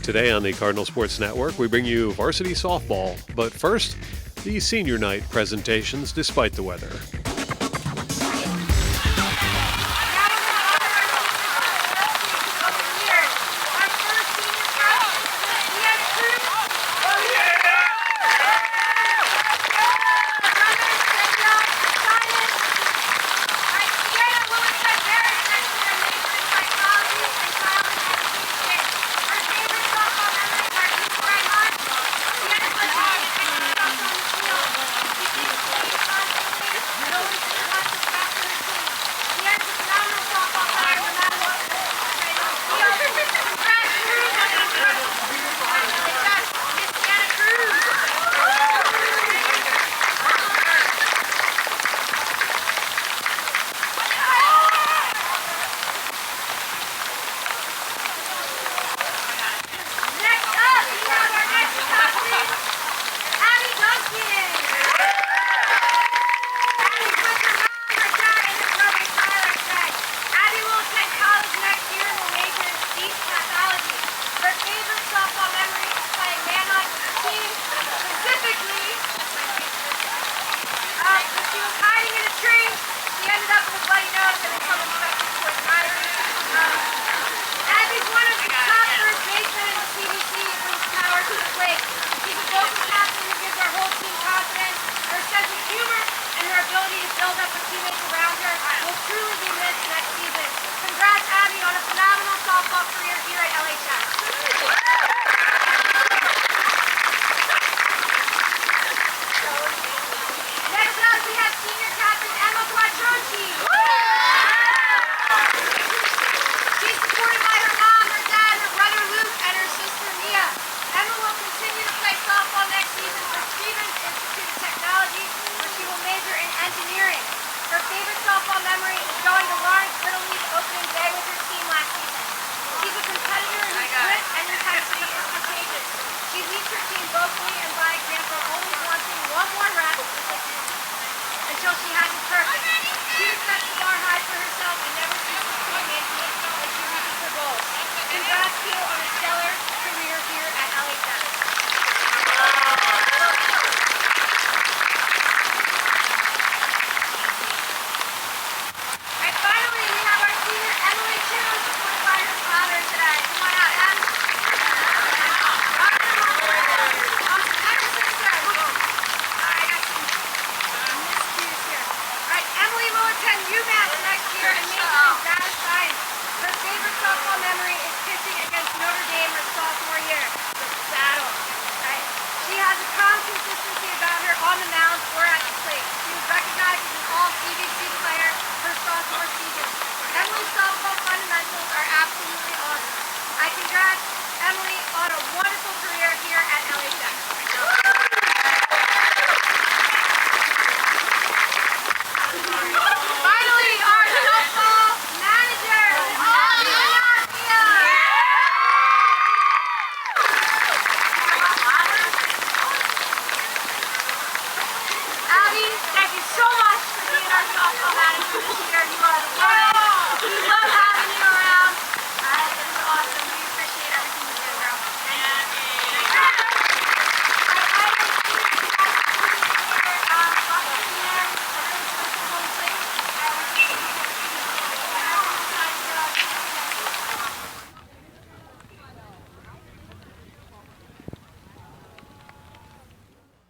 Today on the Cardinal Sports Network, we bring you varsity softball. But first, the senior night presentations despite the weather.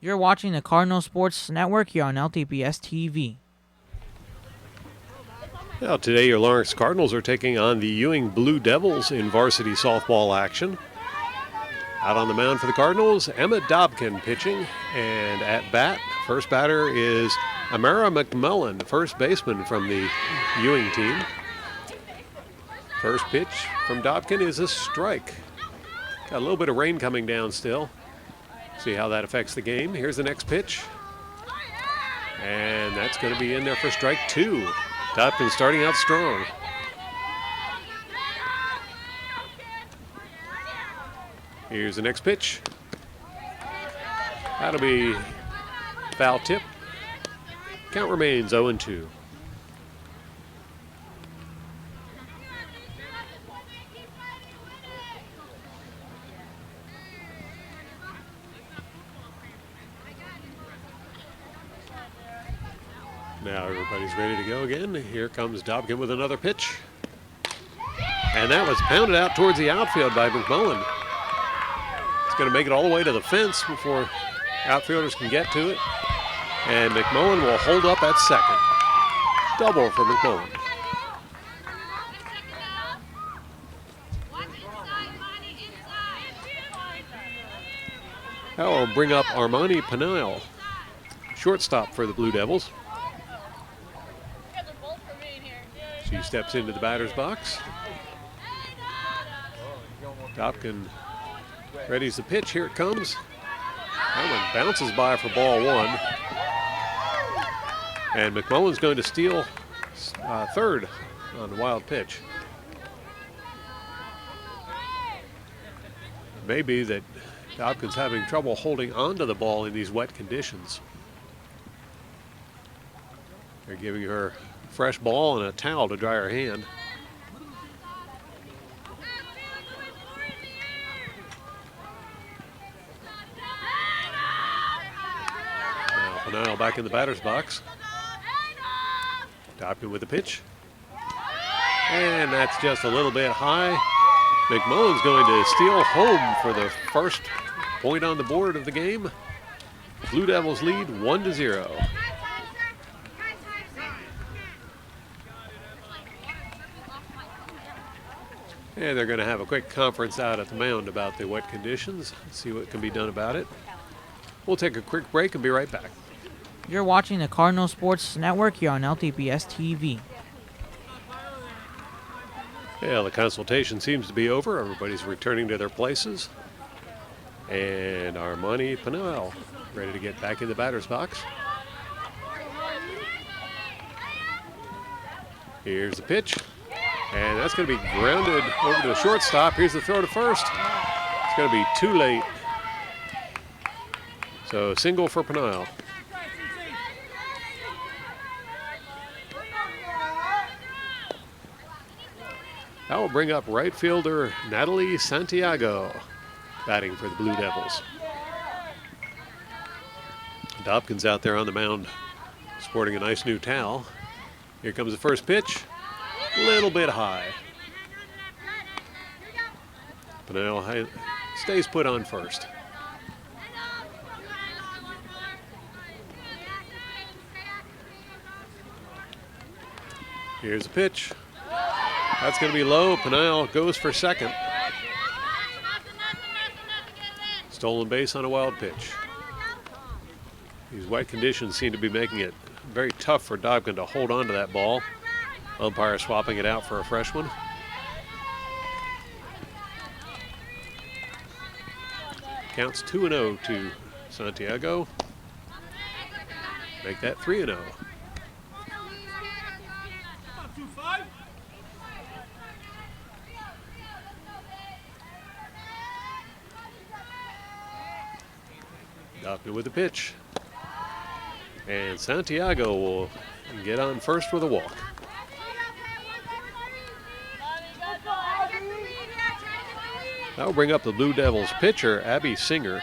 You're watching the Cardinal Sports Network here on LTPS TV. Now, today your Lawrence Cardinals are taking on the Ewing Blue Devils in varsity softball action. Out on the mound for the Cardinals, Emma Dobkin pitching, and at bat, first batter is Amara McMullen, first baseman from the Ewing team. First pitch from Dobkin is a strike. Got a little bit of rain coming down still. See how that affects the game. Here's the next pitch. And that's going to be in there for strike two. Dobkin starting out strong. Here's the next pitch. That'll be foul tip. Count remains 0-2. Now everybody's ready to go again. Here comes Dobkin with another pitch. And that was pounded out towards the outfield by McMullen. It's going to make it all the way to the fence before outfielders can get to it. And McMullen will hold up at second. Double for McMullen. That will bring up Armani Peniel, shortstop for the Blue Devils. She steps into the batter's box. Dobkin readies the pitch. Here it comes. That one bounces by for ball one. And McMullen's going to steal third on the wild pitch. It may be that Dobkin's having trouble holding onto the ball in these wet conditions. They're giving her a fresh ball and a towel to dry her hand. Now back in the batter's box. Dobkin with the pitch. And that's just a little bit high. McMullen's going to steal home for the first point on the board of the game. Blue Devils lead 1-0. And they're going to have a quick conference out at the mound about the wet conditions. See what can be done about it. We'll take a quick break and be right back. You're watching the Cardinal Sports Network here on LTPS TV. Yeah, the consultation seems to be over. Everybody's returning to their places. And Armani Peniel ready to get back in the batter's box. Here's the pitch. And that's going to be grounded over to the shortstop. Here's the throw to first. It's going to be too late. So single for Peniel. That will bring up right fielder Natalie Santiago, batting for the Blue Devils. Dobkin's out there on the mound, sporting a nice new towel. Here comes the first pitch, a little bit high. Peniel stays put on first. Here's the pitch. That's going to be low. Peniel goes for second. Stolen base on a wild pitch. These wet conditions seem to be making it very tough for Dobkin to hold on to that ball. Umpire swapping it out for a fresh one. Counts 2-0 to Santiago. Make that 3-0. Dobkin with the pitch. And Santiago will get on first with a walk. That will bring up the Blue Devils pitcher, Abby Singer.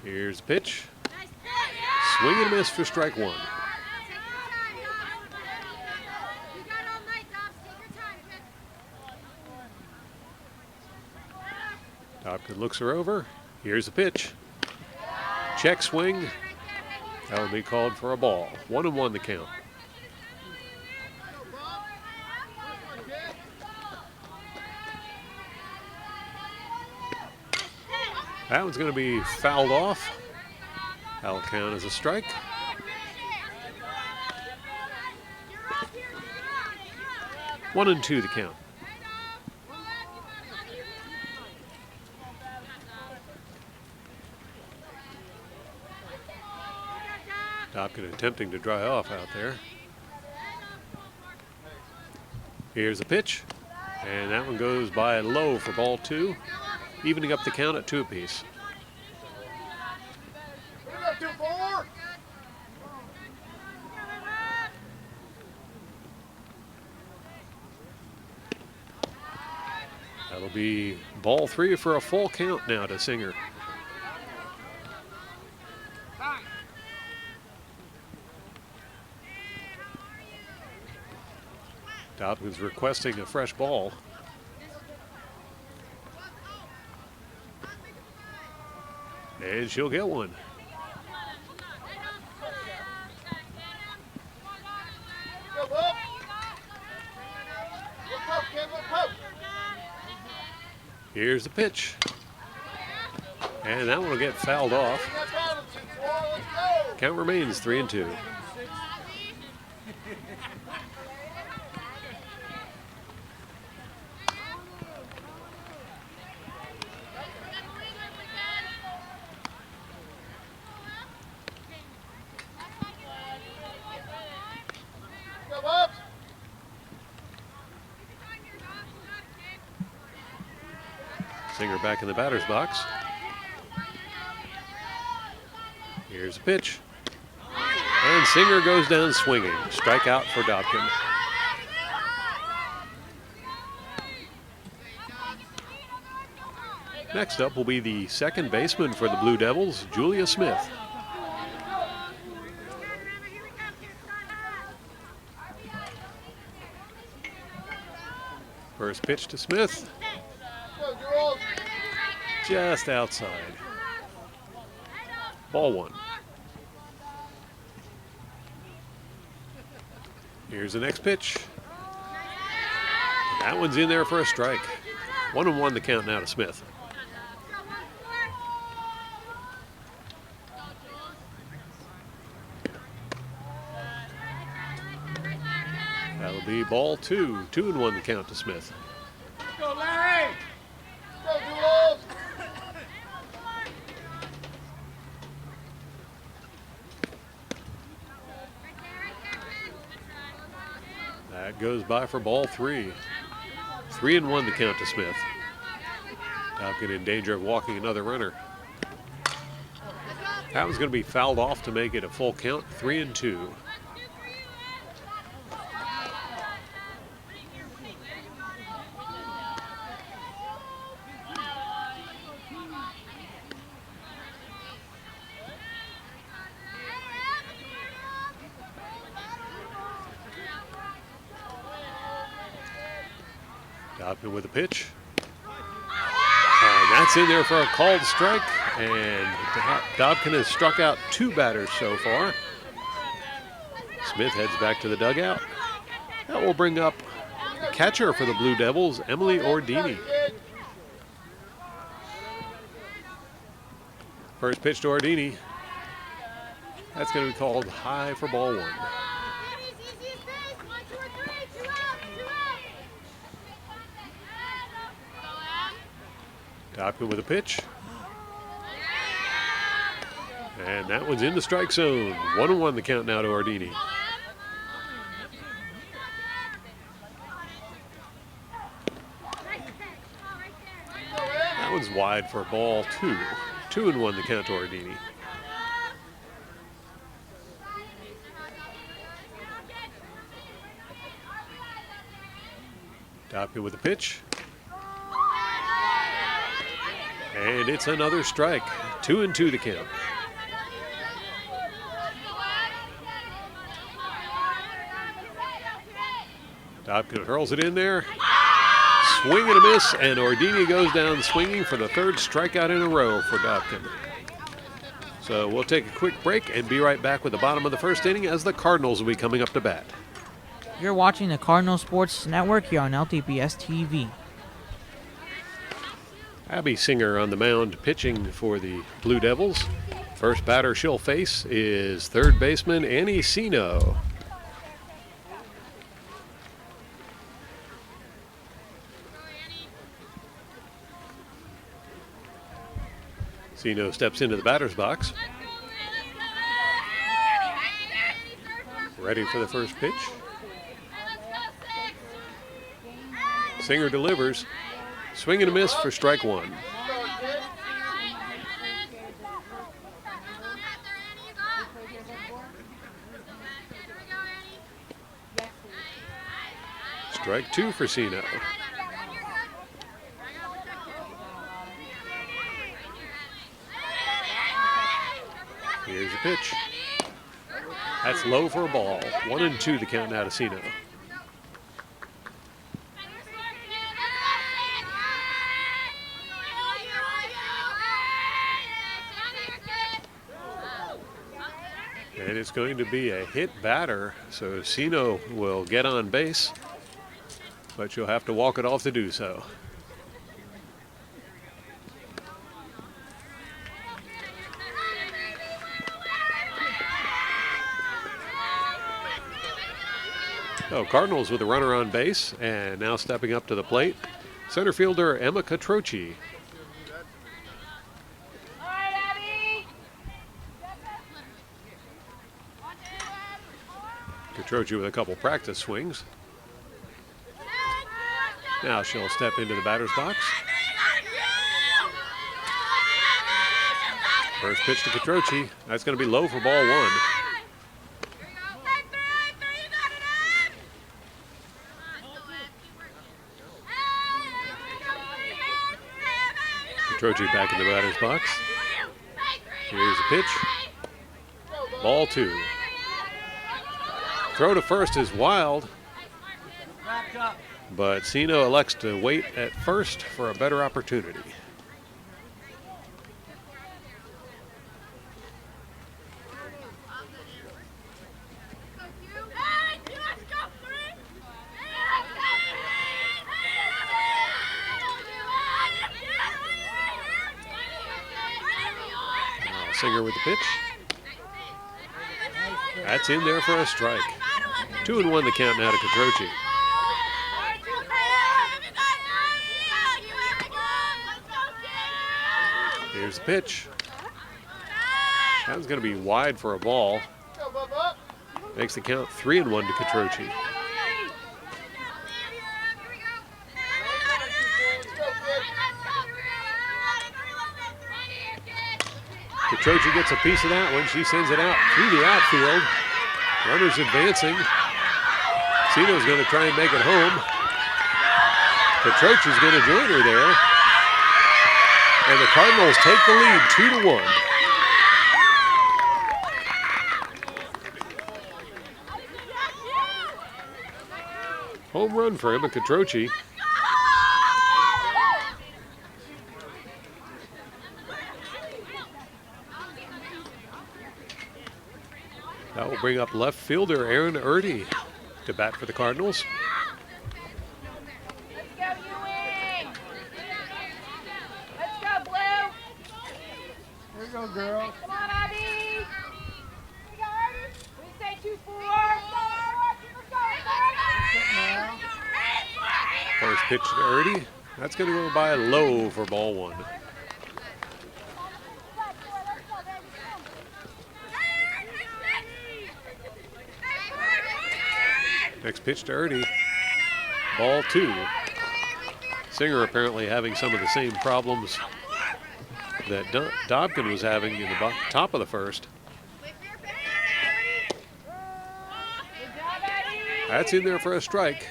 Here's the pitch. Swing and a miss for strike one. Dobkin looks her over. Here's the pitch. Check swing. That will be called for a ball. 1-1 the count. That one's going to be fouled off. That'll count as a strike. One and two the count. Dobkin attempting to dry off out there. Here's a pitch, and that one goes by low for ball 2, evening up the count at 2 apiece. That'll be ball 3 for a full count now to Singer. Dobkin's requesting a fresh ball. And she'll get one. Here's the pitch. And that one will get fouled off. Count remains 3-2. Singer back in the batter's box. Here's a pitch. And Singer goes down swinging. Strikeout for Dobkin. Next up will be the second baseman for the Blue Devils, Julia Smith. First pitch to Smith. Just outside. Ball 1. Here's the next pitch. That one's in there for a strike. 1-1 the count now to Smith. That'll be ball 2. 2-1 the count to Smith. Go, Larry! Go, Jules! That goes by for ball 3. 3-1 the count to Smith. Dobkin in danger of walking another runner. That one's going to be fouled off to make it a full count, 3-2. Dobkin with a pitch. And that's in there for a called strike. And Dobkin has struck out 2 batters so far. Smith heads back to the dugout. That will bring up the catcher for the Blue Devils, Emily Ordini. First pitch to Ordini. That's going to be called high for ball 1. Dobkin with a pitch. And that one's in the strike zone. 1-1 the count now to Ordini. That one's wide for ball 2. 2-1 the count to Ordini. Dobkin with a pitch. And it's another strike. 2-2 the count. Dobkin hurls it in there. Swing and a miss, and Ordini goes down swinging for the 3rd strikeout in a row for Dobkin. So we'll take a quick break and be right back with the bottom of the 1st inning as the Cardinals will be coming up to bat. You're watching the Cardinal Sports Network here on LTPS TV. Abby Singer on the mound pitching for the Blue Devils. First batter she'll face is 3rd baseman Annie Sino. Sino steps into the batter's box. Ready for the first pitch. Singer delivers. Swing and a miss for strike one. Strike two for Sino. Here's a pitch. That's low for a ball. 1-2 the count now to Sino. And it's going to be a hit batter, so Sino will get on base, but you'll have to walk it off to do so. So Cardinals with a runner on base, and now stepping up to the plate, center fielder Emma Catroci. Catroci with a couple practice swings. Now she'll step into the batter's box. First pitch to Catroci. That's going to be low for ball one. Catroci back in the batter's box. Here's a pitch. Ball two. Throw to first is wild, but Sino elects to wait at first for a better opportunity. Now Singer with the pitch. That's in there for a strike. 2-1 the count now to Catroci. Here's the pitch. That was going to be wide for a ball. Makes the count 3-1 to Catroci. Catroci gets a piece of that one. She sends it out through the outfield. Runners advancing. Sino's going to try and make it home. Catroci's going to join her there. And the Cardinals take the lead 2-1. Home run for Emma Catroci. That will bring up left fielder Aaron Erdy to bat for the Cardinals. Let's go, Ewing! Let's go, Blue! Here we go, girls. Come on, Abby! Here we go, Erdy. We say 2-4. First pitch to Erdy. That's going to go by low for ball one. Next pitch to Erdy. Ball two. Singer apparently having some of the same problems that Dobkin was having in the top of the first. That's in there for a strike.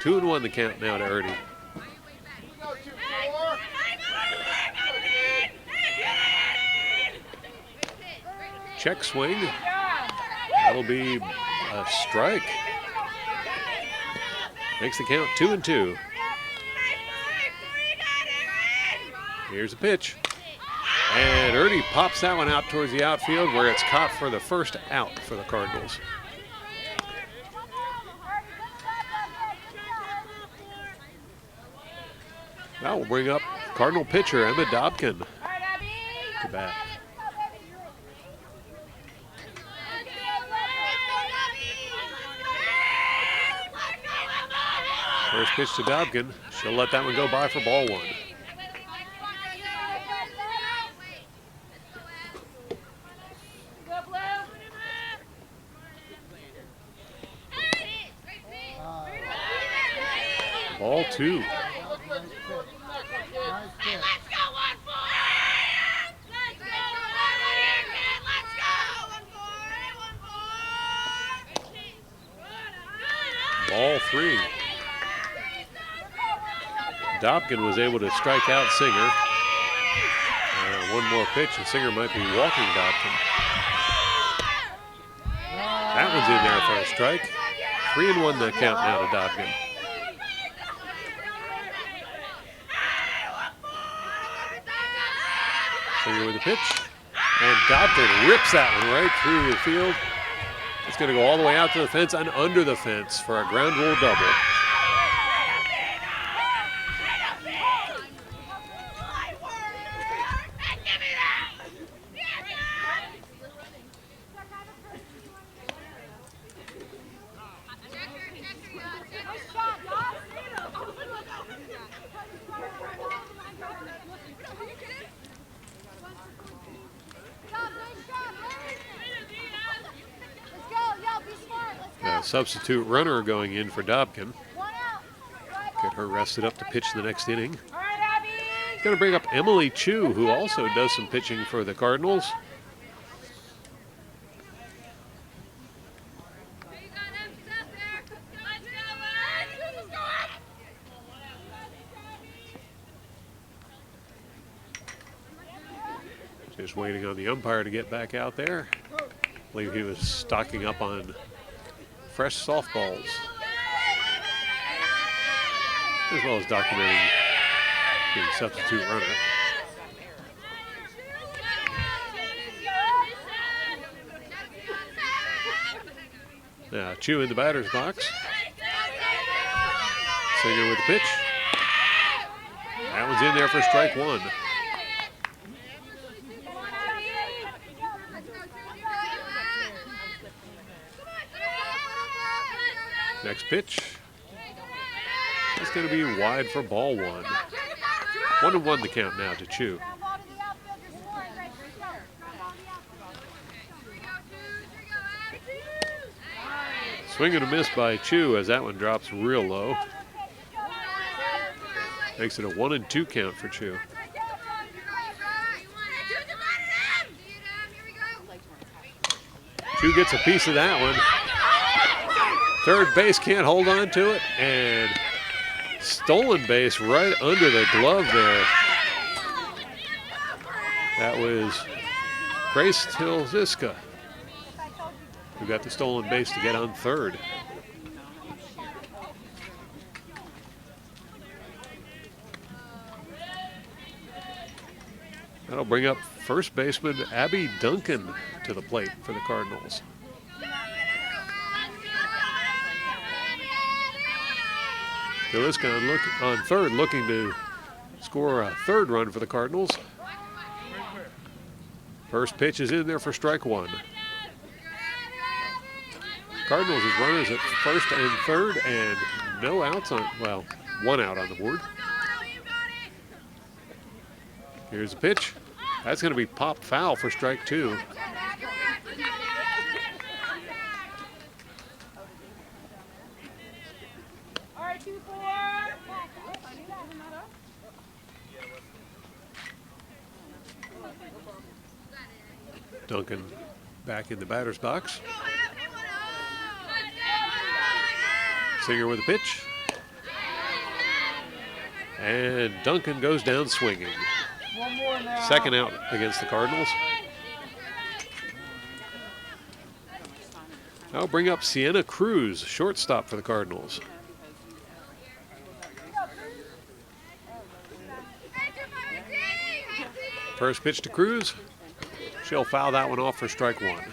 2-1 the count now to Erdy. Check swing. That'll be a strike. Makes the count 2-2. Here's a pitch. And Erdy pops that one out towards the outfield where it's caught for the first out for the Cardinals. That will bring up Cardinal pitcher Emma Dobkin to bat. First pitch to Dobkin. She'll let that one go by for ball one. 2. Let's go, 1-4! Let's go, let's go! 1-4! Ball 3. Dobkin was able to strike out Singer. One more pitch, and Singer might be walking Dobkin. That one's in there for a strike. 3-1 the count now to Dobkin. Singer with the pitch. And Dobkin rips that one right through the field. It's going to go all the way out to the fence and under the fence for a ground rule double. Substitute runner going in for Dobkin. Get her rested up to pitch the next inning. Going to bring up Emily Chu, who also does some pitching for the Cardinals. Just waiting on the umpire to get back out there. I believe he was stocking up on fresh softballs, as well as documenting the substitute runner. Now Chu in the batter's box. Singer with the pitch. That one's in there for strike 1. Next pitch. That's going to be wide for ball 1. 1-1 the count now to Chu. Swing and a miss by Chu as that one drops real low. Makes it a 1-2 count for Chu. Chu gets a piece of that one. Third base can't hold on to it, and stolen base right under the glove there. That was Grace Tilziska who got the stolen base to get on third. That'll bring up first baseman Abby Duncan to the plate for the Cardinals. Tilziska on third, looking to score a third run for the Cardinals. First pitch is in there for strike 1. Cardinals has runners at first and third, and no outs on, well, 1 out on the board. Here's the pitch. That's going to be popped foul for strike 2. Duncan back in the batter's box. Singer with a pitch. And Duncan goes down swinging. Second out against the Cardinals. I'll bring up Sienna Cruz, shortstop for the Cardinals. First pitch to Cruz. She'll foul that one off for strike 1.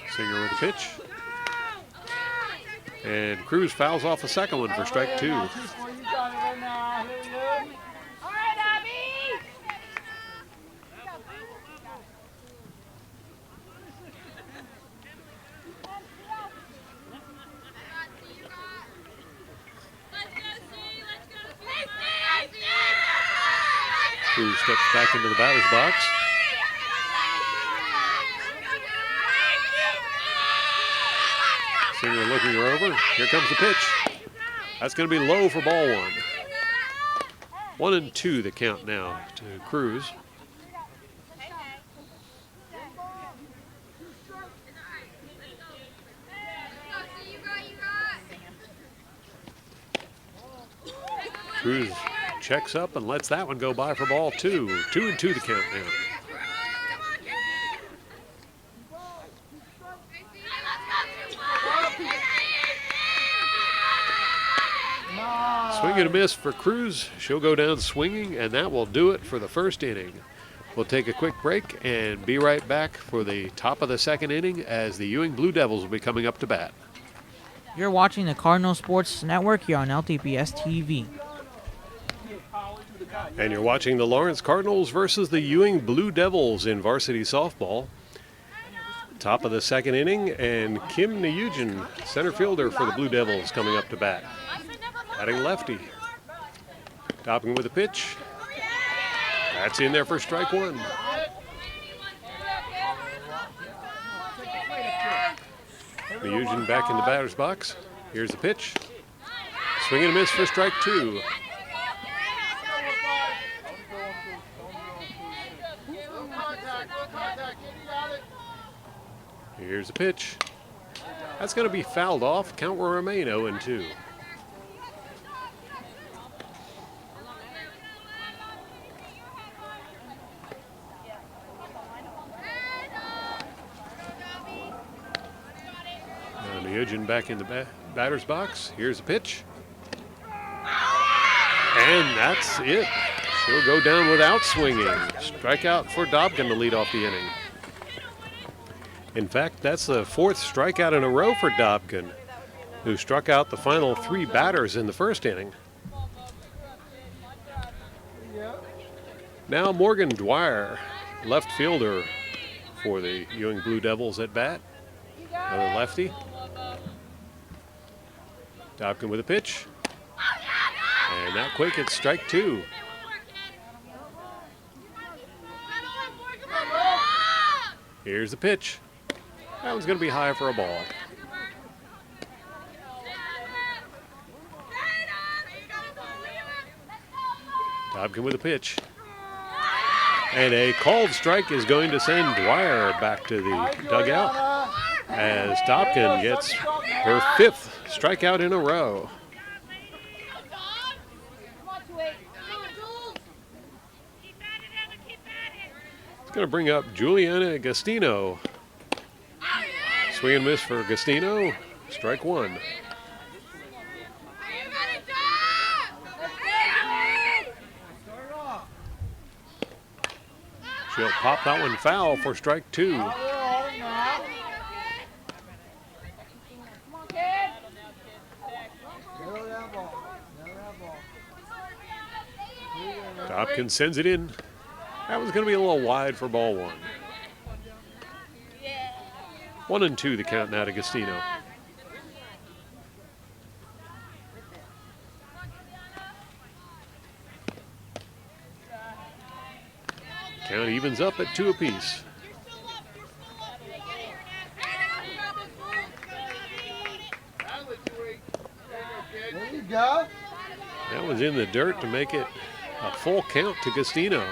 Singer with a pitch. And Cruz fouls off the second one for strike 2. Cruz steps back into the batter's box. Singer looking her over. Here comes the pitch. That's going to be low for ball one. 1-2 the count now to Cruz. Cruz checks up and lets that one go by for ball two. 2-2 the count now. Swing and a miss for Cruz. She'll go down swinging, and that will do it for the first inning. We'll take a quick break and be right back for the top of the second inning as the Ewing Blue Devils will be coming up to bat. You're watching the Cardinal Sports Network here on LTPS TV. And you're watching the Lawrence Cardinals versus the Ewing Blue Devils in varsity softball. Top of the second inning, and Kim Nuyugin, center fielder for the Blue Devils, coming up to bat. Batting lefty. Dobkin with a pitch. That's in there for strike one. Nuyugin back in the batter's box. Here's the pitch. Swing and a miss for strike two. Here's the pitch. That's going to be fouled off. Count will remain 0-2. Now Nuyugin back in the batter's box. Here's the pitch. And that's it. She'll go down without swinging. Strikeout for Dobkin to lead off the inning. In fact, that's the fourth strikeout in a row for Dobkin, who struck out the final three batters in the first inning. Now Morgan Dwyer, left fielder for the Ewing Blue Devils at bat. Another lefty. Dobkin with a pitch. And that quick, it's strike two. Here's the pitch. That one's going to be high for a ball. Dobkin with a pitch. And a called strike is going to send Dwyer back to the dugout as Dobkin gets her fifth strikeout in a row. It's going to bring up Juliana Agostino. Swing and miss for Agostino. Strike one. She'll pop that one foul for strike two. Dobkin sends it in. That was going to be a little wide for ball one. 1-2 the count now to Agostino. Count evens up at 2 apiece. There you go. That was in the dirt to make it a full count to Agostino.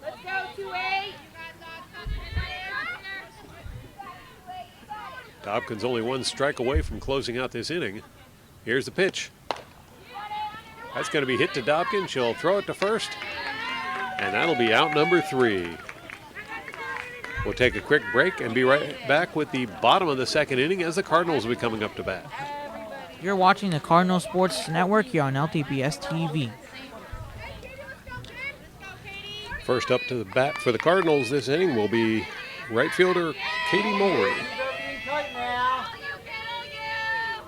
Let's go, 2-8. Dobkin's only one strike away from closing out this inning. Here's the pitch. That's going to be hit to Dobkin. She'll throw it to first, and that'll be out number 3. We'll take a quick break and be right back with the bottom of the second inning as the Cardinals will be coming up to bat. You're watching the Cardinal Sports Network here on LTPS TV. First up to the bat for the Cardinals this inning will be right fielder Katie Mulry.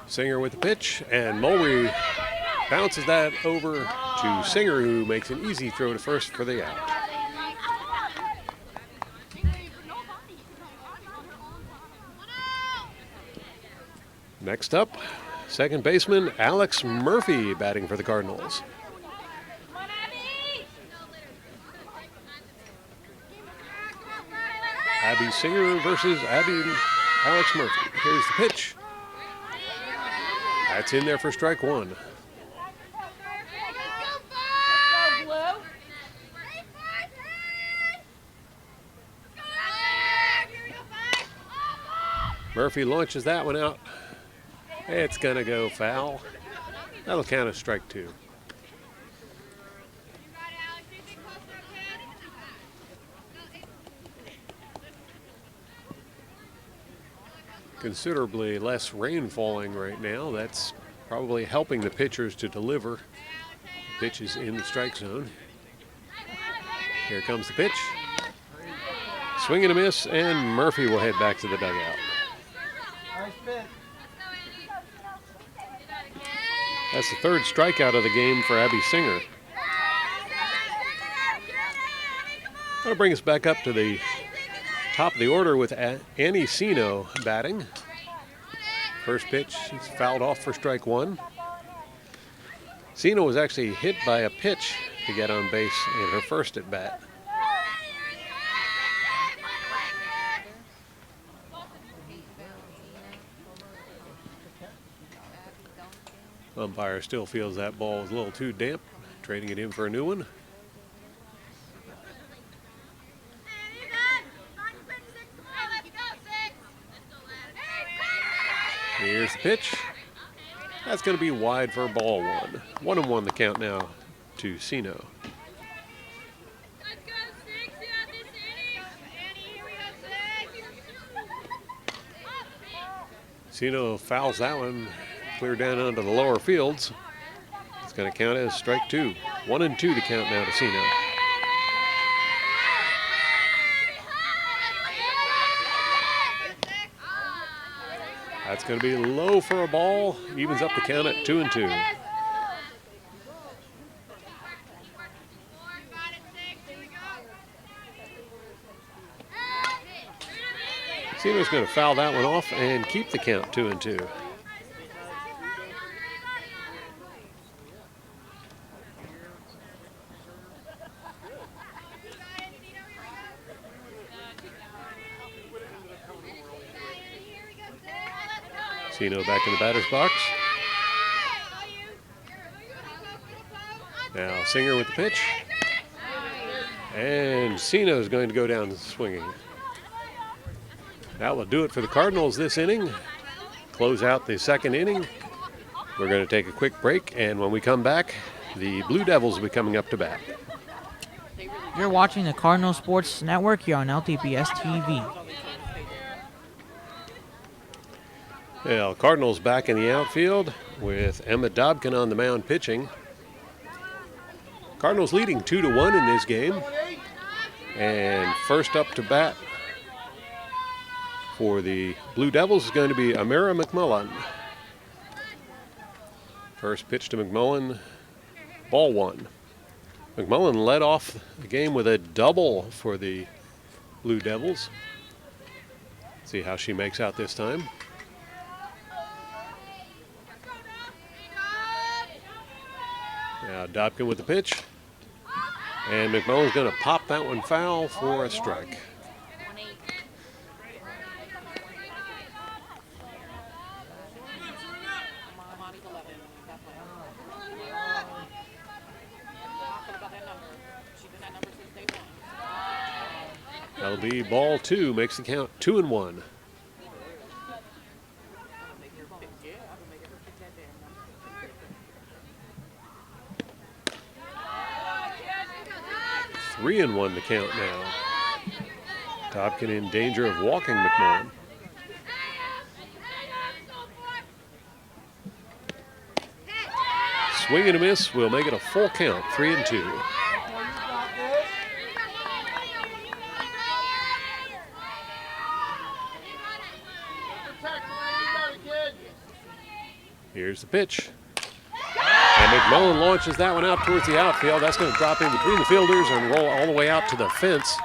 Singer with the pitch, and Mulry bounces that over to Singer, who makes an easy throw to first for the out. Next up, second baseman Alex Murphy batting for the Cardinals. Abby Singer versus Alex Murphy. Here's the pitch. That's in there for strike one. Let's go, Blue. Murphy launches that one out. It's going to go foul. That'll count as strike two. Considerably less rain falling right now. That's probably helping the pitchers to deliver pitches in the strike zone. Here comes the pitch. Swing and a miss, and Murphy will head back to the dugout. Nice pitch. That's the third strikeout of the game for Abby Singer. That'll bring us back up to the top of the order with Annie Sino batting. First pitch, she's fouled off for strike one. Sino was actually hit by a pitch to get on base in her first at bat. Umpire still feels that ball is a little too damp, trading it in for a new one. Here's the pitch. That's going to be wide for ball one. 1-1 the count now to Sino. Sino fouls that one clear down onto the lower fields. It's going to count as strike two. 1-2 the count now to Sino. That's going to be low for a ball. Evens up the count at 2-2. Sino's going to foul that one off and keep the count 2-2. Sino back in the batter's box. Now Singer with the pitch. And Sino is going to go down swinging. That will do it for the Cardinals this inning. Close out the second inning. We're going to take a quick break, and when we come back, the Blue Devils will be coming up to bat. You're watching the Cardinal Sports Network here on LTPS TV. Well, Cardinals back in the outfield with Emma Dobkin on the mound pitching. Cardinals leading 2-1 in this game. And first up to bat for the Blue Devils is going to be Amira McMullen. First pitch to McMullen, ball one. McMullen led off the game with a double for the Blue Devils. See how she makes out this time. Now Dobkin with the pitch. And McMullen's going to pop that one foul for a strike. That'll be ball two, makes the count 2-1. Three and 1 the count now. Dobkin in danger of walking McMullen. Swing and a miss will make it a full count, 3-2. Here's the pitch. And McMullen launches that one out towards the outfield. That's going to drop in between the fielders and roll all the way out to the fence.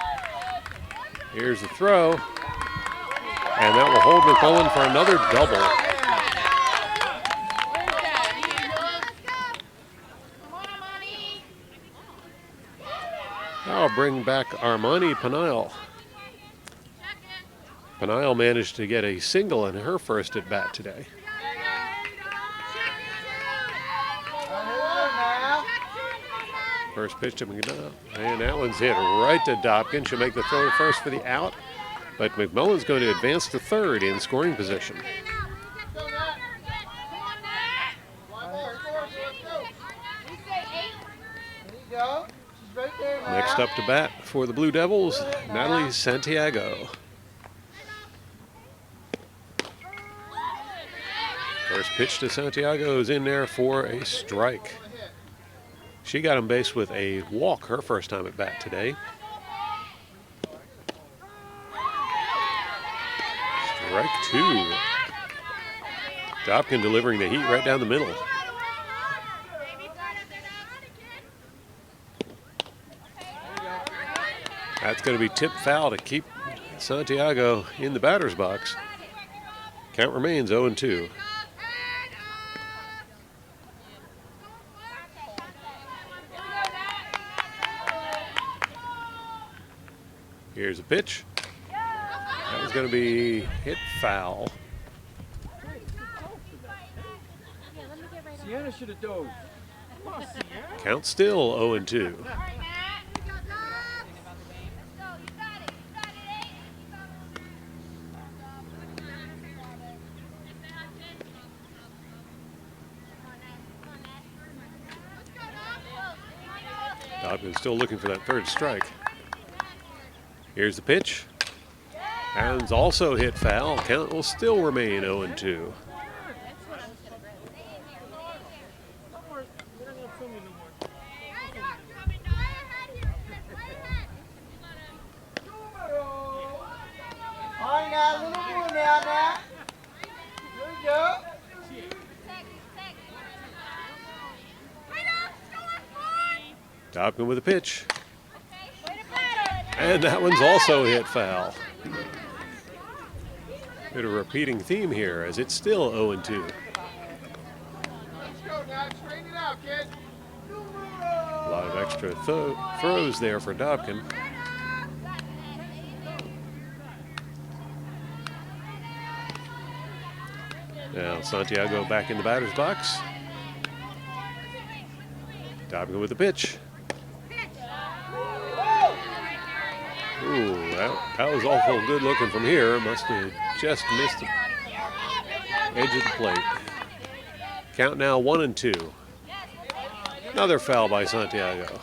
Here's the throw. And that will hold McMullen for another double. That'll bring back Armani Peniel. Peniel managed to get a single in her first at bat today. First pitch to McDonough, and that one's hit right to Dobkin. She'll make the throw first for the out, but McMullen's going to advance to third in scoring position. Next up to bat for the Blue Devils, Natalie Santiago. First pitch to Santiago is in there for a strike. She got on base with a walk her first time at bat today. Strike two. Dobkin delivering the heat right down the middle. That's going to be tipped foul to keep Santiago in the batter's box. Count remains 0-2. Here's a pitch. That was going to be hit foul. Sienna should have dove. Count still 0-2. Dobkin's still looking for that third strike. Here's the pitch. And also hit foul. Count will still remain 0-2. All right, now, a little more now, Nat. There we go. Dobkin with a pitch. And that one's also hit foul. Bit of a repeating theme here as it's still 0-2. Let's go, Nat. Straighten it out, kid. A lot of extra throws there for Dobkin. Now Santiago back in the batter's box. Dobkin with the pitch. Ooh, that was awful good looking from here. Must have just missed the edge of the plate. Count now 1-2. Another foul by Santiago.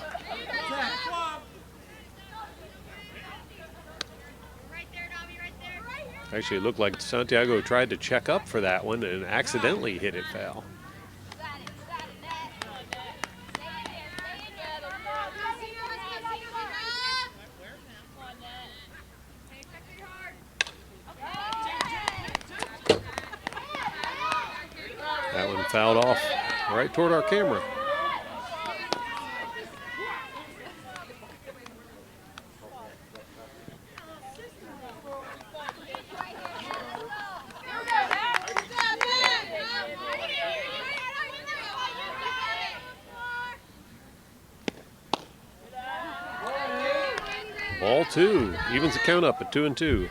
Actually, it looked like Santiago tried to check up for that one and accidentally hit it foul. That one fouled off right toward our camera. Ball two, evens the count up at 2-2.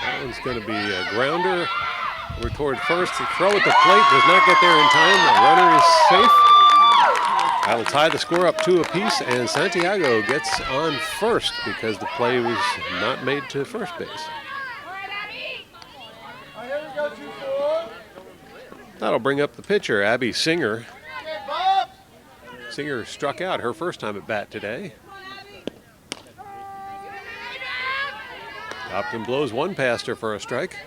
That one's going to be a grounder. We're toward first. The throw at the plate does not get there in time. The runner is safe. That'll tie the score up 2 apiece, and Santiago gets on first because the play was not made to first base. That'll bring up the pitcher, Abby Singer. Singer struck out her first time at bat today. Dobkin blows one past her for a strike.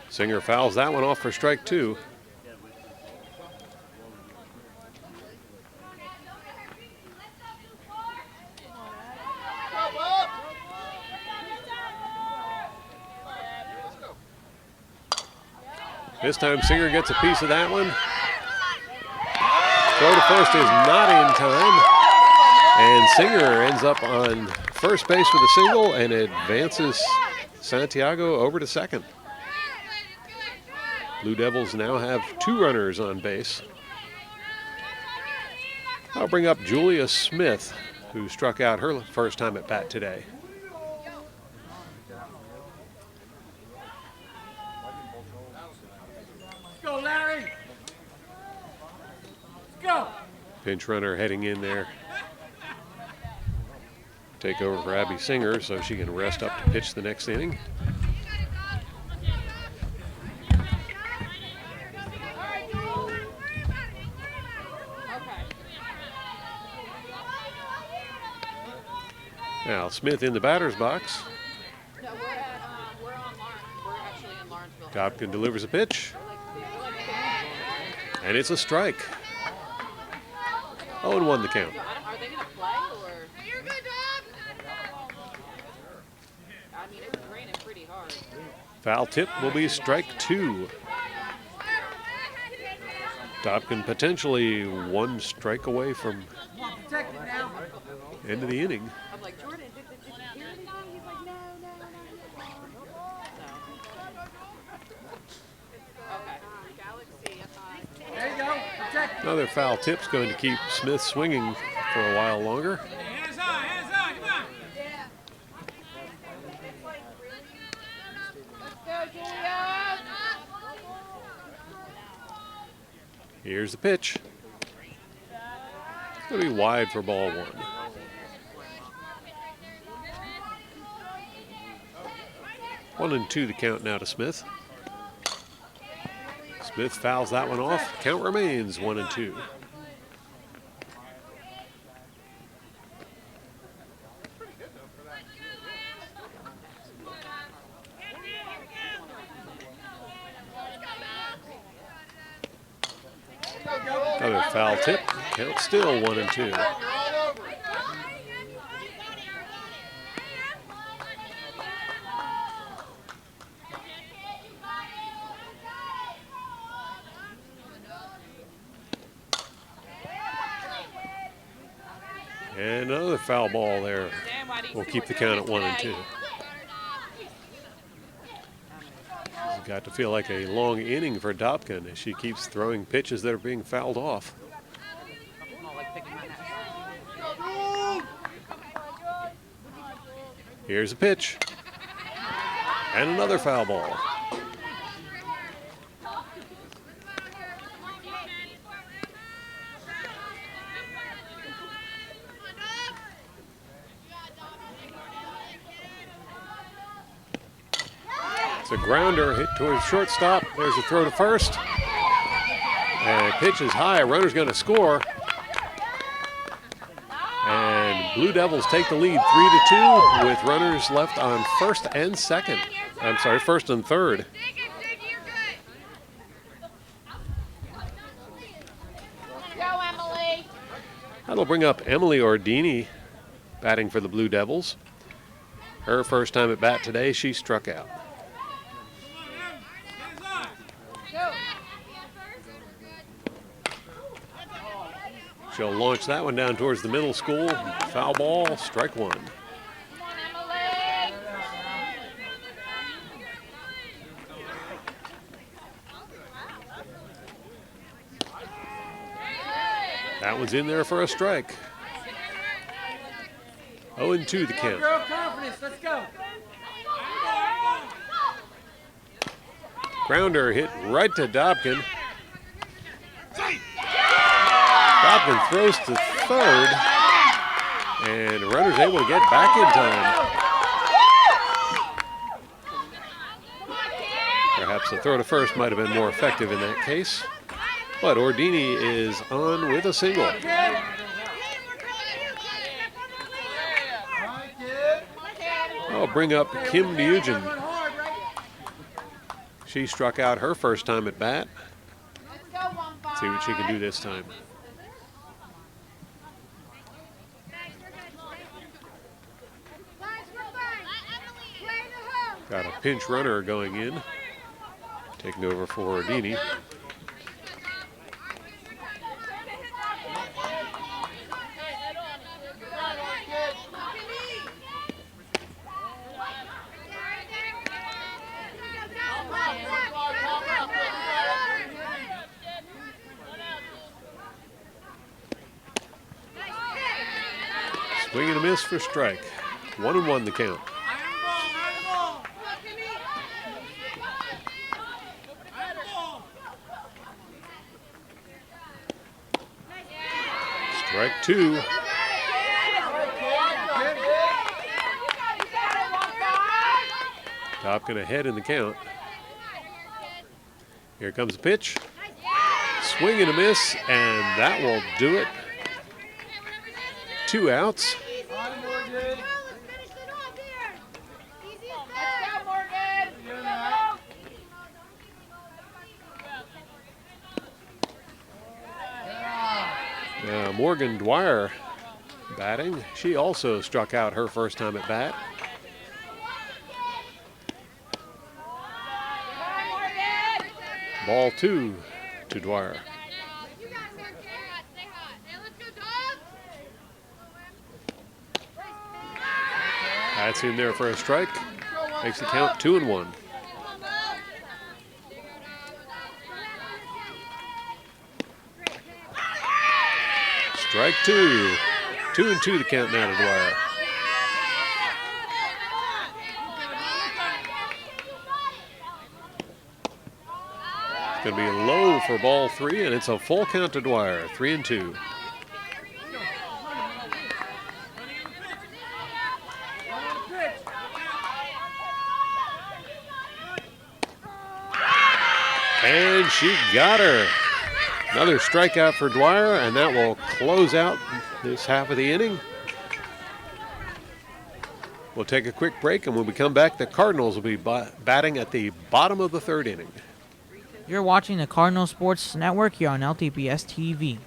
Singer fouls that one off for strike 2. This time Singer gets a piece of that one. Throw to first is not in time. And Singer ends up on first base with a single and advances Santiago over to second. Blue Devils now have 2 runners on base. I'll bring up Julia Smith, who struck out her first time at bat today. Let's go, Larry. Let's go. Pinch runner heading in there. Take over for Abby Singer so she can rest up to pitch the next inning. Now Smith in the batter's box. No, we're on Lawrence. We're actually in Lawrenceville. Dobkin delivers a pitch, and it's a strike. 0-1 the count. Are they going to play or? You're good, Dob. I mean, it's raining pretty hard. Foul tip will be strike 2. Dobkin potentially 1 strike away from Protect it now. end of the inning. I'm like, Jordan, did you hear anything? He's like, no. Okay. There you go. Protect it. Another foul tip's going to keep Smith swinging for a while longer. Hands on, come on. Let's go, Julia. Here's the pitch. It's going to be wide for ball 1. One and 2 the count now to Smith. Smith fouls that one off. Count remains 1 and 2. Another foul tip. Count still 1 and 2. And another foul ball there. We'll keep the count at 1 and 2. It's got to feel like a long inning for Dobkin as she keeps throwing pitches that are being fouled off. Here's a pitch. And another foul ball. It's a grounder hit towards shortstop. There's a throw to first. And pitch is high. A runner's going to score. And Blue Devils take the lead 3-2 with runners left on first and second. I'm sorry, first and third. Go, Emily. That'll bring up Emily Ordini batting for the Blue Devils. Her first time at bat today, she struck out. Go. She'll launch that one down towards the middle school. Foul ball, strike 1. Come on, Emily. That one's in there for a strike. 0-2 the count. Girl, confidence. Let's go. Grounder hit right to Dobkin. Dobkin throws to third. And the runner's able to get back in time. Perhaps the throw to first might have been more effective in that case. But Ordini is on with a single. I'll bring up Kim Nugent. She struck out her first time at bat. Let's go, 1-5. See what she can do this time. Got a pinch runner going in. Taking over for Ordini. Swing and a miss for strike. 1-1 the count. Strike 2. Dobkin ahead in the count. Here comes the pitch. Swing and a miss, and that will do it. 2 outs. Morgan Dwyer batting. She also struck out her first time at bat. Ball 2 to Dwyer. That's in there for a strike. Makes the count 2-1. Strike 2. 2-2 the count now to Dwyer. It's going to be low for ball 3, and it's a full count to Dwyer. 3-2. And she got her. Another strikeout for Dwyer, and that will close out this half of the inning. We'll take a quick break, and when we come back, the Cardinals will be batting at the bottom of the 3rd inning. You're watching the Cardinal Sports Network here on LTPS TV.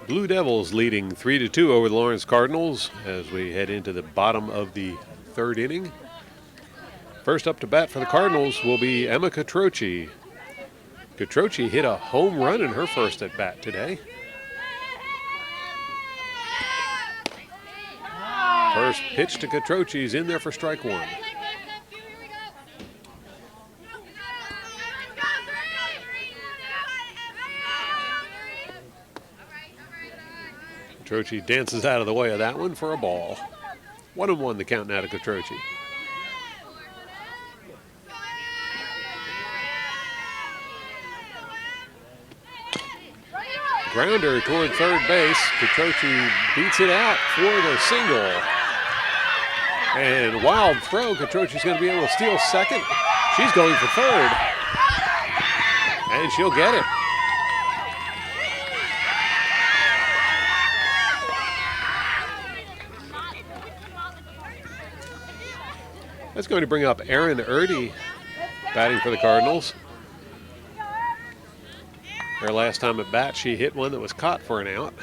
Blue Devils leading 3-2 over the Lawrence Cardinals as we head into the bottom of the 3rd inning. First up to bat for the Cardinals will be Emma Catroci. Catroci hit a home run in her first at bat today. First pitch to Catroci is in there for strike 1. Catroci dances out of the way of that one for a ball. 1-1 the count now to Catroci. Grounder toward third base. Catroci beats it out for the single. And wild throw. Catroci's going to be able to steal second. She's going for third. And she'll get it. That's going to bring up Erin Erdy batting for the Cardinals. Her last time at bat, she hit one that was caught for an out.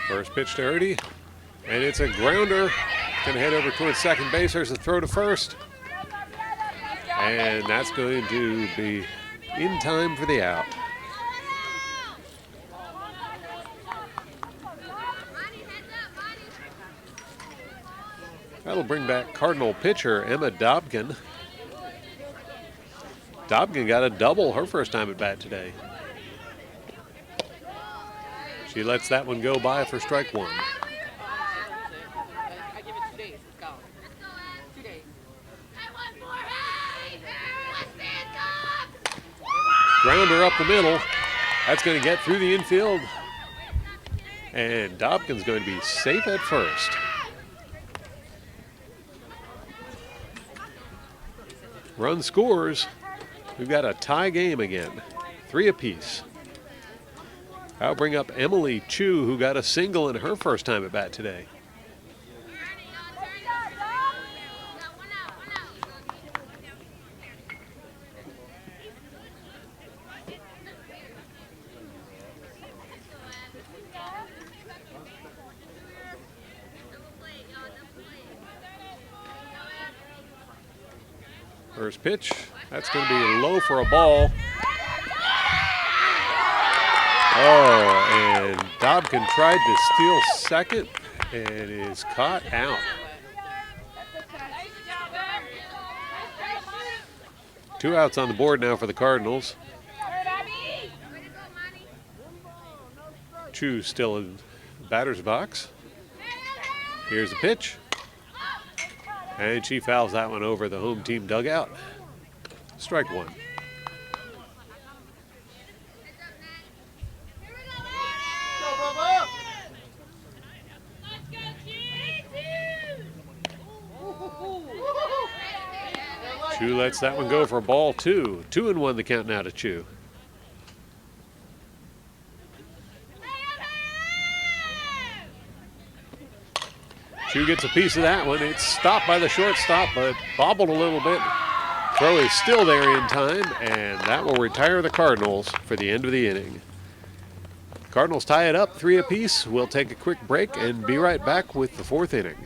First pitch to Erdy, and it's a grounder. Going to head over towards second base. There's a throw to first. And that's going to be in time for the out. That'll bring back Cardinal pitcher Emma Dobkin. Dobkin got a double her first time at bat today. She lets that one go by for strike 1. I give it 2 days. Let's go. 2 days. Grounder up the middle. That's going to get through the infield. And Dobkin's going to be safe at first. Run scores. We've got a tie game again. 3 apiece. I'll bring up Emily Chu, who got a single in her first time at bat today. First pitch, that's going to be low for a ball. Oh, and Dobkin tried to steal second and is caught out. 2 outs on the board now for the Cardinals. Chu still in the batter's box. Here's the pitch. And she fouls that one over the home team dugout. Strike one. Chu lets that one go for ball 2. 2-1 the count now to Chu. Chu gets a piece of that one. It's stopped by the shortstop, but bobbled a little bit. Throw is still there in time, and that will retire the Cardinals for the end of the inning. Cardinals tie it up 3 apiece. We'll take a quick break and be right back with the 4th inning.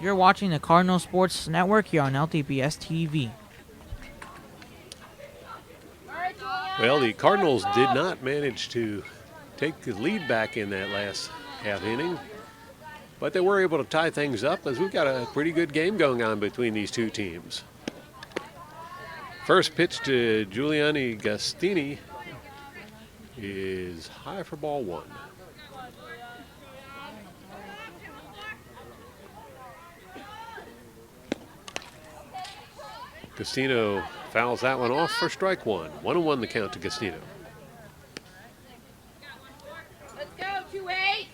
You're watching the Cardinal Sports Network here on LTPS TV. Well, the Cardinals did not manage to take the lead back in that last half inning, but they were able to tie things up as we've got a pretty good game going on between these two teams. First pitch to Giuliani Gastini is high for ball 1. Gastino fouls that one off for strike 1. 1-1 the count to Gastino. Let's go, 2-8.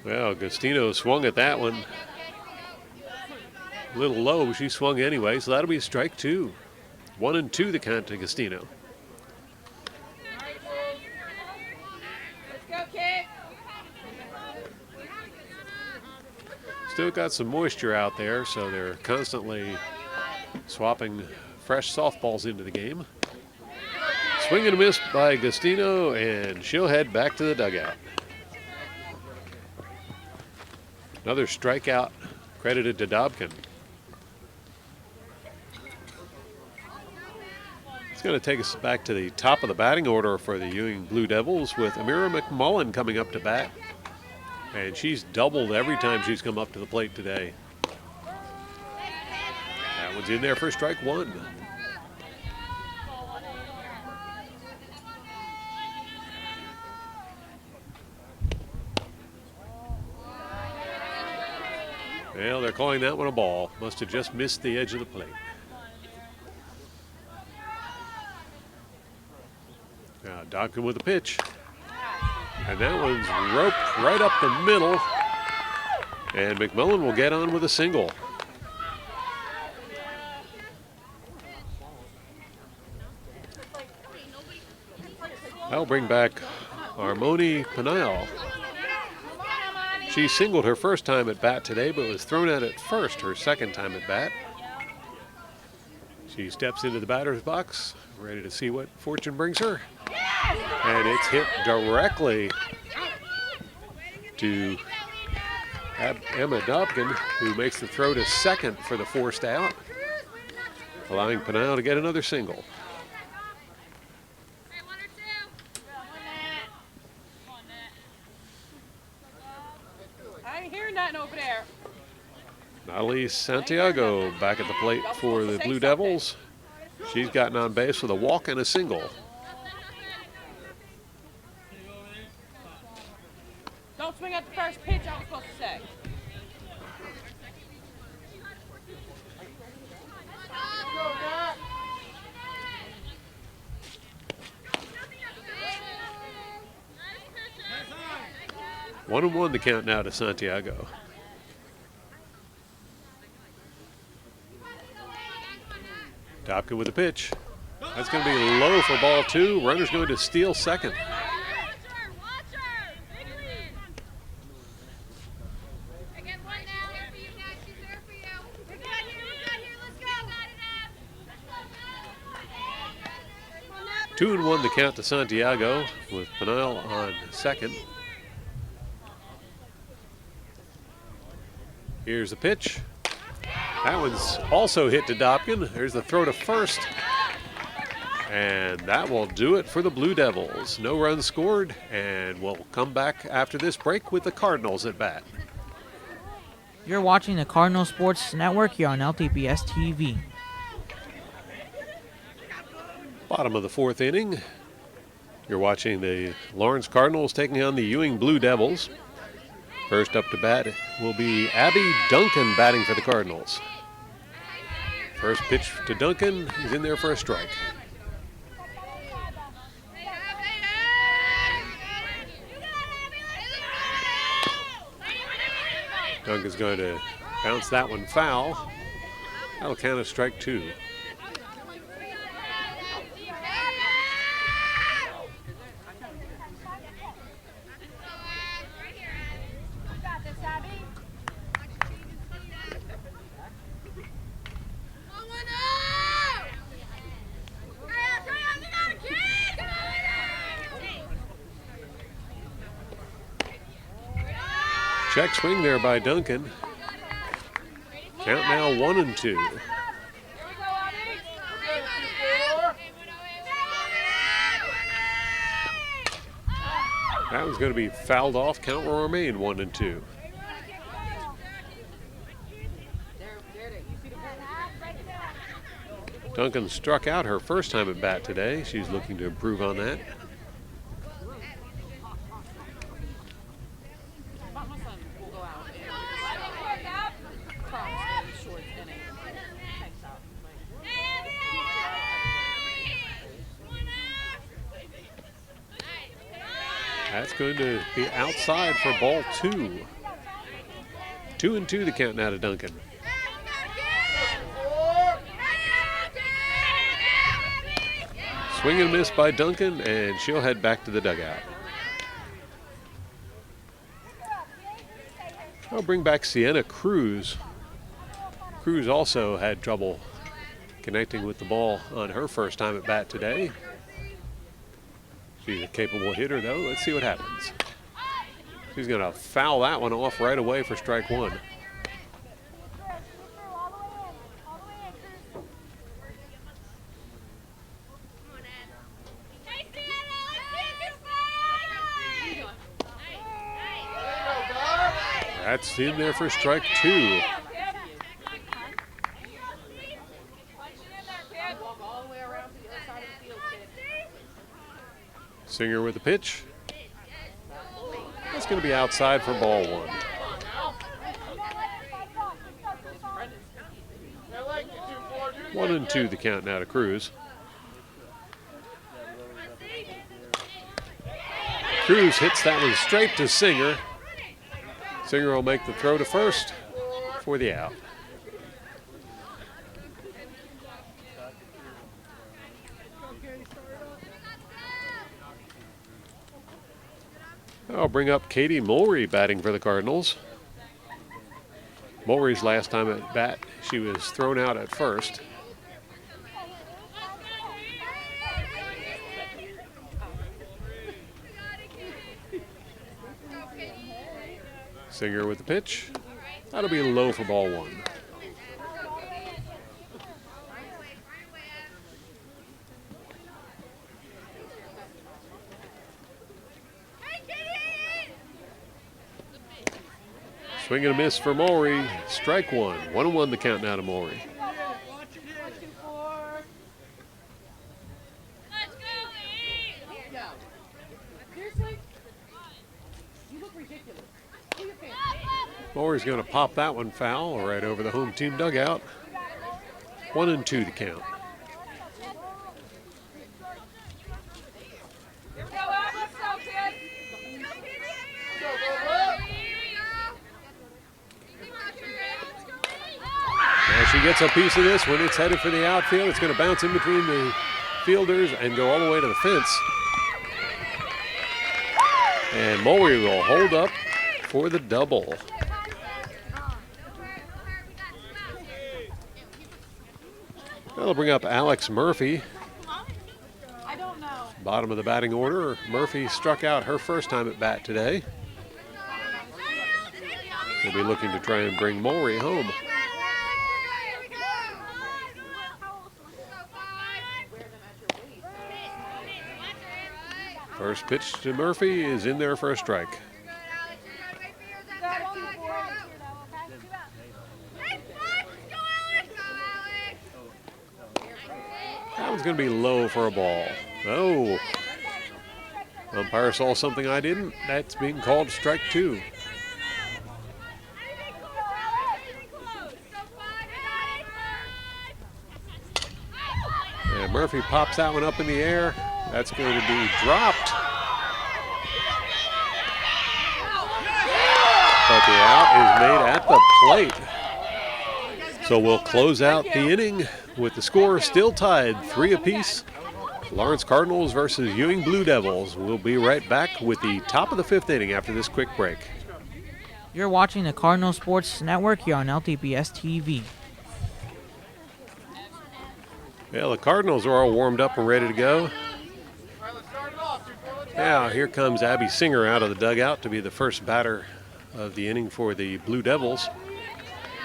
Well, Gastino swung at that one. A little low, she swung anyway, so that'll be strike 2. 1-2 the count to Gastino. Let's go, kid. Still got some moisture out there, so they're constantly swapping fresh softballs into the game. Swing and a miss by Gastino, and she'll head back to the dugout. Another strikeout credited to Dobkin. It's going to take us back to the top of the batting order for the Ewing Blue Devils with Amira McMullen coming up to bat. And she's doubled every time she's come up to the plate today. That one's in there for strike 1. Well, they're calling that one a ball. Must have just missed the edge of the plate. Now Dobkin with the pitch. And that one's roped right up the middle. And McMullen will get on with a single. That'll bring back Armoni Penile. She singled her first time at bat today, but was thrown out at first her second time at bat. She steps into the batter's box, ready to see what fortune brings her. And it's hit directly to Emma Dobkin, who makes the throw to second for the forced out, allowing Penile to get another single. Over there. Natalie Santiago back at the plate for the Blue Devils. She's gotten on base with a walk and a single. Don't swing at the first pitch, I was supposed to say. One and one the count now to Santiago. Dobkin with the pitch. That's going to be low for ball 2. Runner's going to steal second. Two and one the count to Santiago with Penile on second. Here's the pitch. That one's also hit to Dobkin. There's the throw to first. And that will do it for the Blue Devils. No runs scored, and we'll come back after this break with the Cardinals at bat. You're watching the Cardinal Sports Network here on LTPS TV. Bottom of the fourth inning. You're watching the Lawrence Cardinals taking on the Ewing Blue Devils. First up to bat will be Abby Duncan batting for the Cardinals. First pitch to Duncan. He's in there for a strike. Duncan's going to bounce that one foul. That'll count as strike two. Check swing there by Duncan. Count now 1-2. That was going to be fouled off. Count will remain 1-2. Duncan struck out her first time at bat today. She's looking to improve on that. That's going to be outside for ball two. 2-2 the count now to Duncan. Swing and miss by Duncan, and she'll head back to the dugout. I'll bring back Sienna Cruz. Cruz also had trouble connecting with the ball on her first time at bat today. She's a capable hitter, though. Let's see what happens. She's going to foul that one off right away for strike one. That's in there for strike two. Singer with the pitch. That's going to be outside for ball one. 1-2 the count now to Cruz. Cruz hits that one straight to Singer. Singer will make the throw to first for the out. I'll bring up Katie Mulry batting for the Cardinals. Mulry's last time at bat, she was thrown out at first. Singer with the pitch. That'll be low for ball one. Swing and a miss for Mulry. Strike one. 1-1 the count now to Mulry. Mulry's going to pop that one foul right over the home team dugout. 1-2 the count. Now she gets a piece of this when it's headed for the outfield. It's going to bounce in between the fielders and go all the way to the fence. And Mulry will hold up for the double. I'll bring up Alex Murphy. Bottom of the batting order. Murphy struck out her first time at bat today. They'll be looking to try and bring Mulry home. First pitch to Murphy is in there for a strike. That one's going to be low for a ball. Oh. Umpire saw something I didn't. That's being called strike 2. And Murphy pops that one up in the air. That's going to be dropped. But the out is made at the plate. So we'll close out the inning with the score still tied 3 apiece. Lawrence Cardinals versus Ewing Blue Devils. We'll be right back with the top of the 5th inning after this quick break. You're watching the Cardinal Sports Network here on LTPS TV. Well, the Cardinals are all warmed up and ready to go. Now, here comes Abby Singer out of the dugout to be the first batter of the inning for the Blue Devils.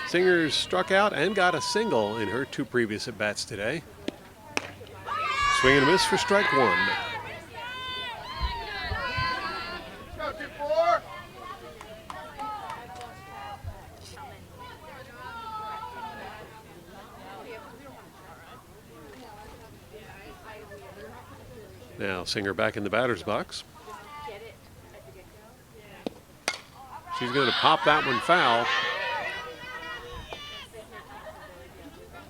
Singer's struck out and got a single in her 2 previous at-bats today. Swing and a miss for strike 1. Now Singer back in the batter's box. She's going to pop that one foul.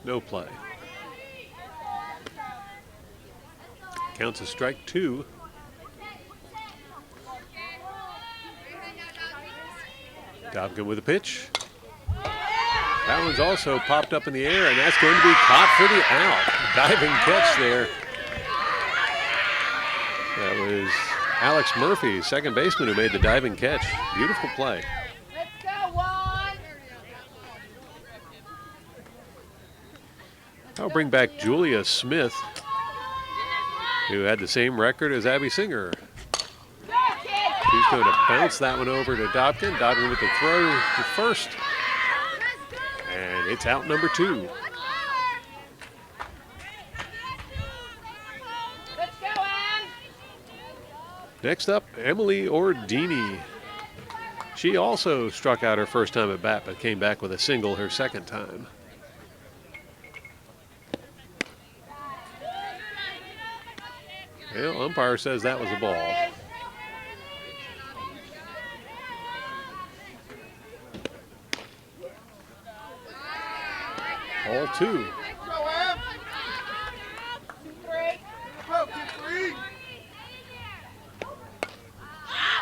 No play. Counts as strike 2. Dobkin with a pitch. That one's also popped up in the air, and that's going to be caught for the out. Diving catch there. That was Alex Murphy, second baseman, who made the diving catch. Beautiful play. Let's go, Juan. I'll bring back Julia Smith, who had the same record as Abby Singer. She's going to bounce that one over to Dobkin. Dobkin with the throw to first. And it's out number 2. Let's go, Ann. Next up, Emily Ordini. She also struck out her first time at bat, but came back with a single her second time. Well, umpire says that was a ball. Ball 2.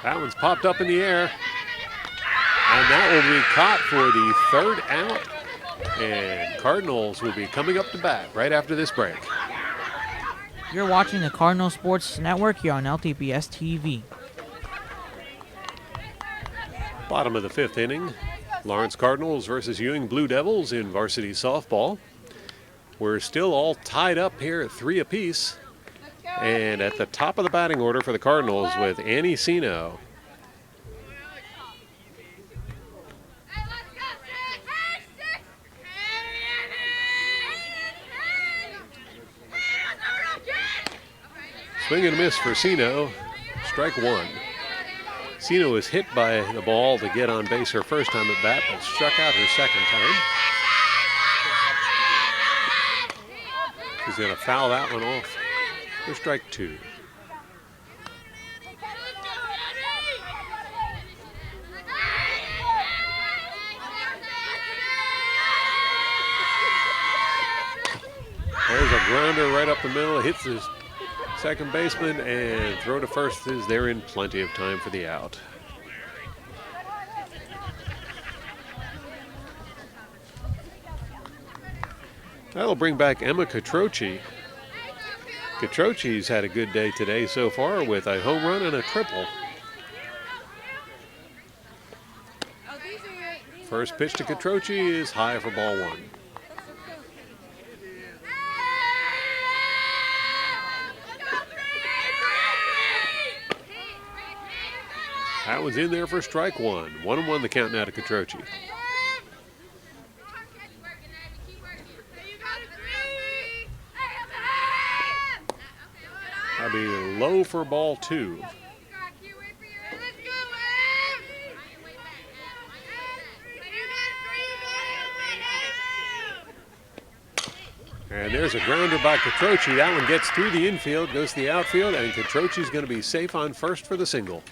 That one's popped up in the air. And that will be caught for the 3rd out. And Cardinals will be coming up to bat right after this break. You're watching the Cardinal Sports Network here on LTPS TV. Bottom of the 5th inning. Lawrence Cardinals versus Ewing Blue Devils in varsity softball. We're still all tied up here at 3 apiece. And at the top of the batting order for the Cardinals with Annie Sino. Swing and a miss for Sino. Strike 1. Sino was hit by the ball to get on base her first time at bat, but struck out her second time. She's going to foul that one off for strike 2. There's a grounder right up the middle. It hits his second baseman, and throw to first is there in plenty of time for the out. That'll bring back Emma Catroci. Catroci's had a good day today so far with a home run and a triple. First pitch to Catroci is high for ball 1. That was in there for strike 1. 1-1 the count now to Catroci. Abby be low for ball 2. And there's a grounder by Catroci. That one gets through the infield, goes to the outfield, and Catroci's going to be safe on first for the single.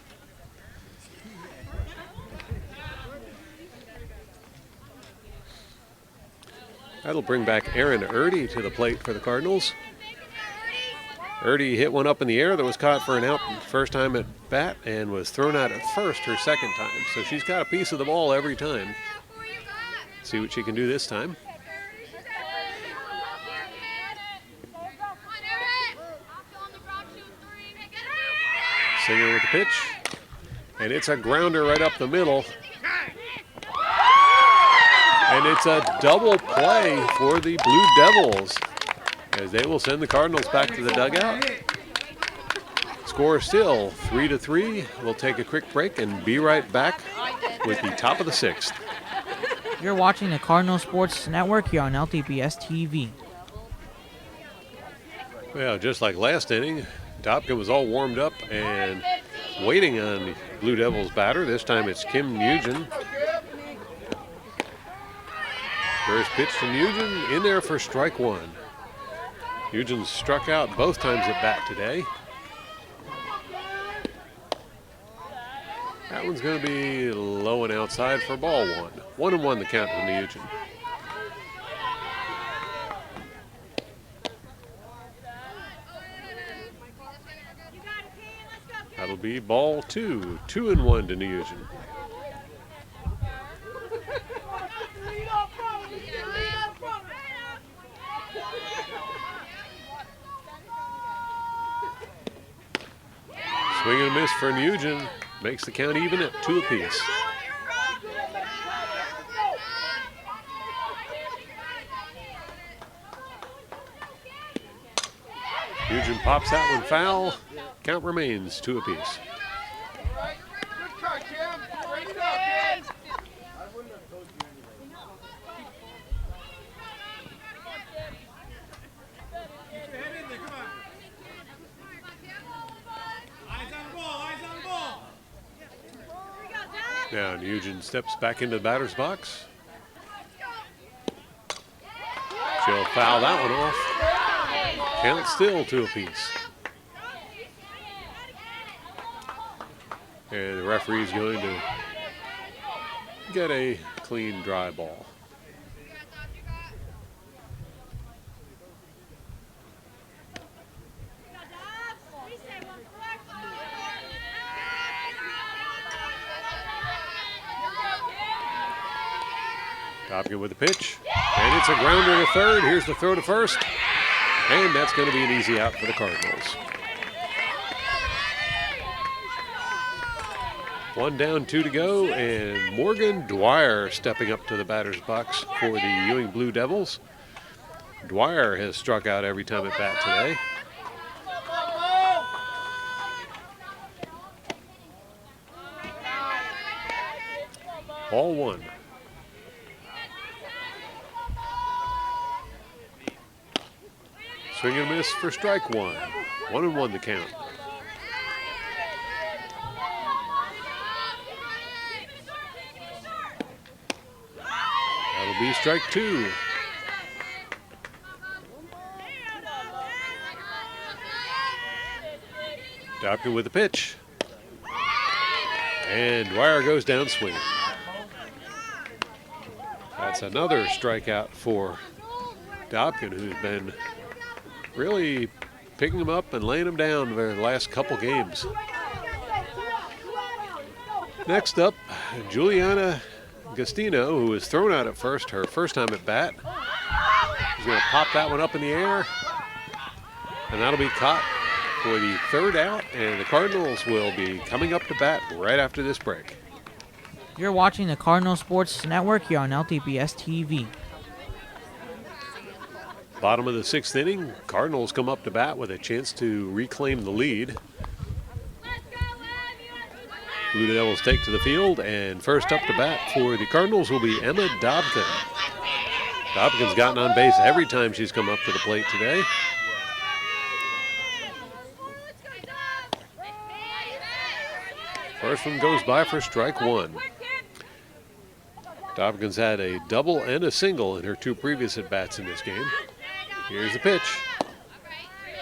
That'll bring back Aaron Erdy to the plate for the Cardinals. Erdy hit one up in the air that was caught for an out first time at bat and was thrown out at first her second time. So she's got a piece of the ball every time. See what she can do this time. Singer with the pitch. And it's a grounder right up the middle. And it's a double play for the Blue Devils as they will send the Cardinals back to the dugout. Score still 3-3. We'll take a quick break and be right back with the top of the 6th. You're watching the Cardinal Sports Network here on LTPS TV. Well, just like last inning, Dobkin was all warmed up and waiting on the Blue Devils batter. This time it's Kim Nugent. First pitch to Nugent, in there for strike 1. Nugent struck out both times at bat today. That one's going to be low and outside for ball 1. 1-1 the count to Nugent. That'll be ball 2. 2-1 to Nugent. Swing and a miss for Nugent. Makes the count even at 2 apiece. Nugent pops that one foul. Count remains 2 apiece. Now Nugent steps back into the batter's box. She'll foul that one off. Count still 2 apiece. And the referee's going to get a clean, dry ball. Dobkin with the pitch, and it's a grounder to third. Here's the throw to first, and that's going to be an easy out for the Cardinals. 1 down, 2 to go, and Morgan Dwyer stepping up to the batter's box for the Ewing Blue Devils. Dwyer has struck out every time at bat today. Ball 1. Swing and miss for strike 1. 1-1 the count. That'll be strike 2. Dobkin with the pitch. And Dwyer goes down swinging. That's another strikeout for Dobkin, who's been really picking them up and laying them down for the last couple games. Next up, Juliana Gastino, who was thrown out at first, her first time at bat. She's going to pop that one up in the air, and that'll be caught for the 3rd out, and the Cardinals will be coming up to bat right after this break. You're watching the Cardinal Sports Network here on LTPS TV. Bottom of the 6th inning, Cardinals come up to bat with a chance to reclaim the lead. Blue Devils take to the field, and first up to bat for the Cardinals will be Emma Dobkin. Dobkin's gotten on base every time she's come up to the plate today. First one goes by for strike one. Dobkins had a double and a single in her two previous at-bats in this game. Here's the pitch.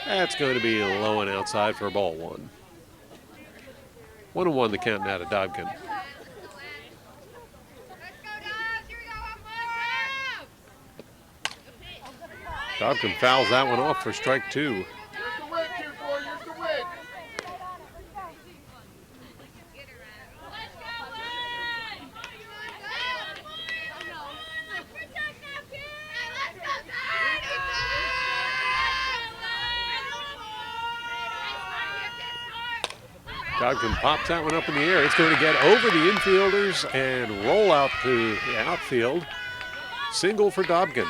That's going to be low and outside for ball one. 1-1 the count now to Dobkin. Dobkin fouls that one off for strike two. Dobkin pops that one up in the air. It's going to get over the infielders and roll out to the outfield. Single for Dobkin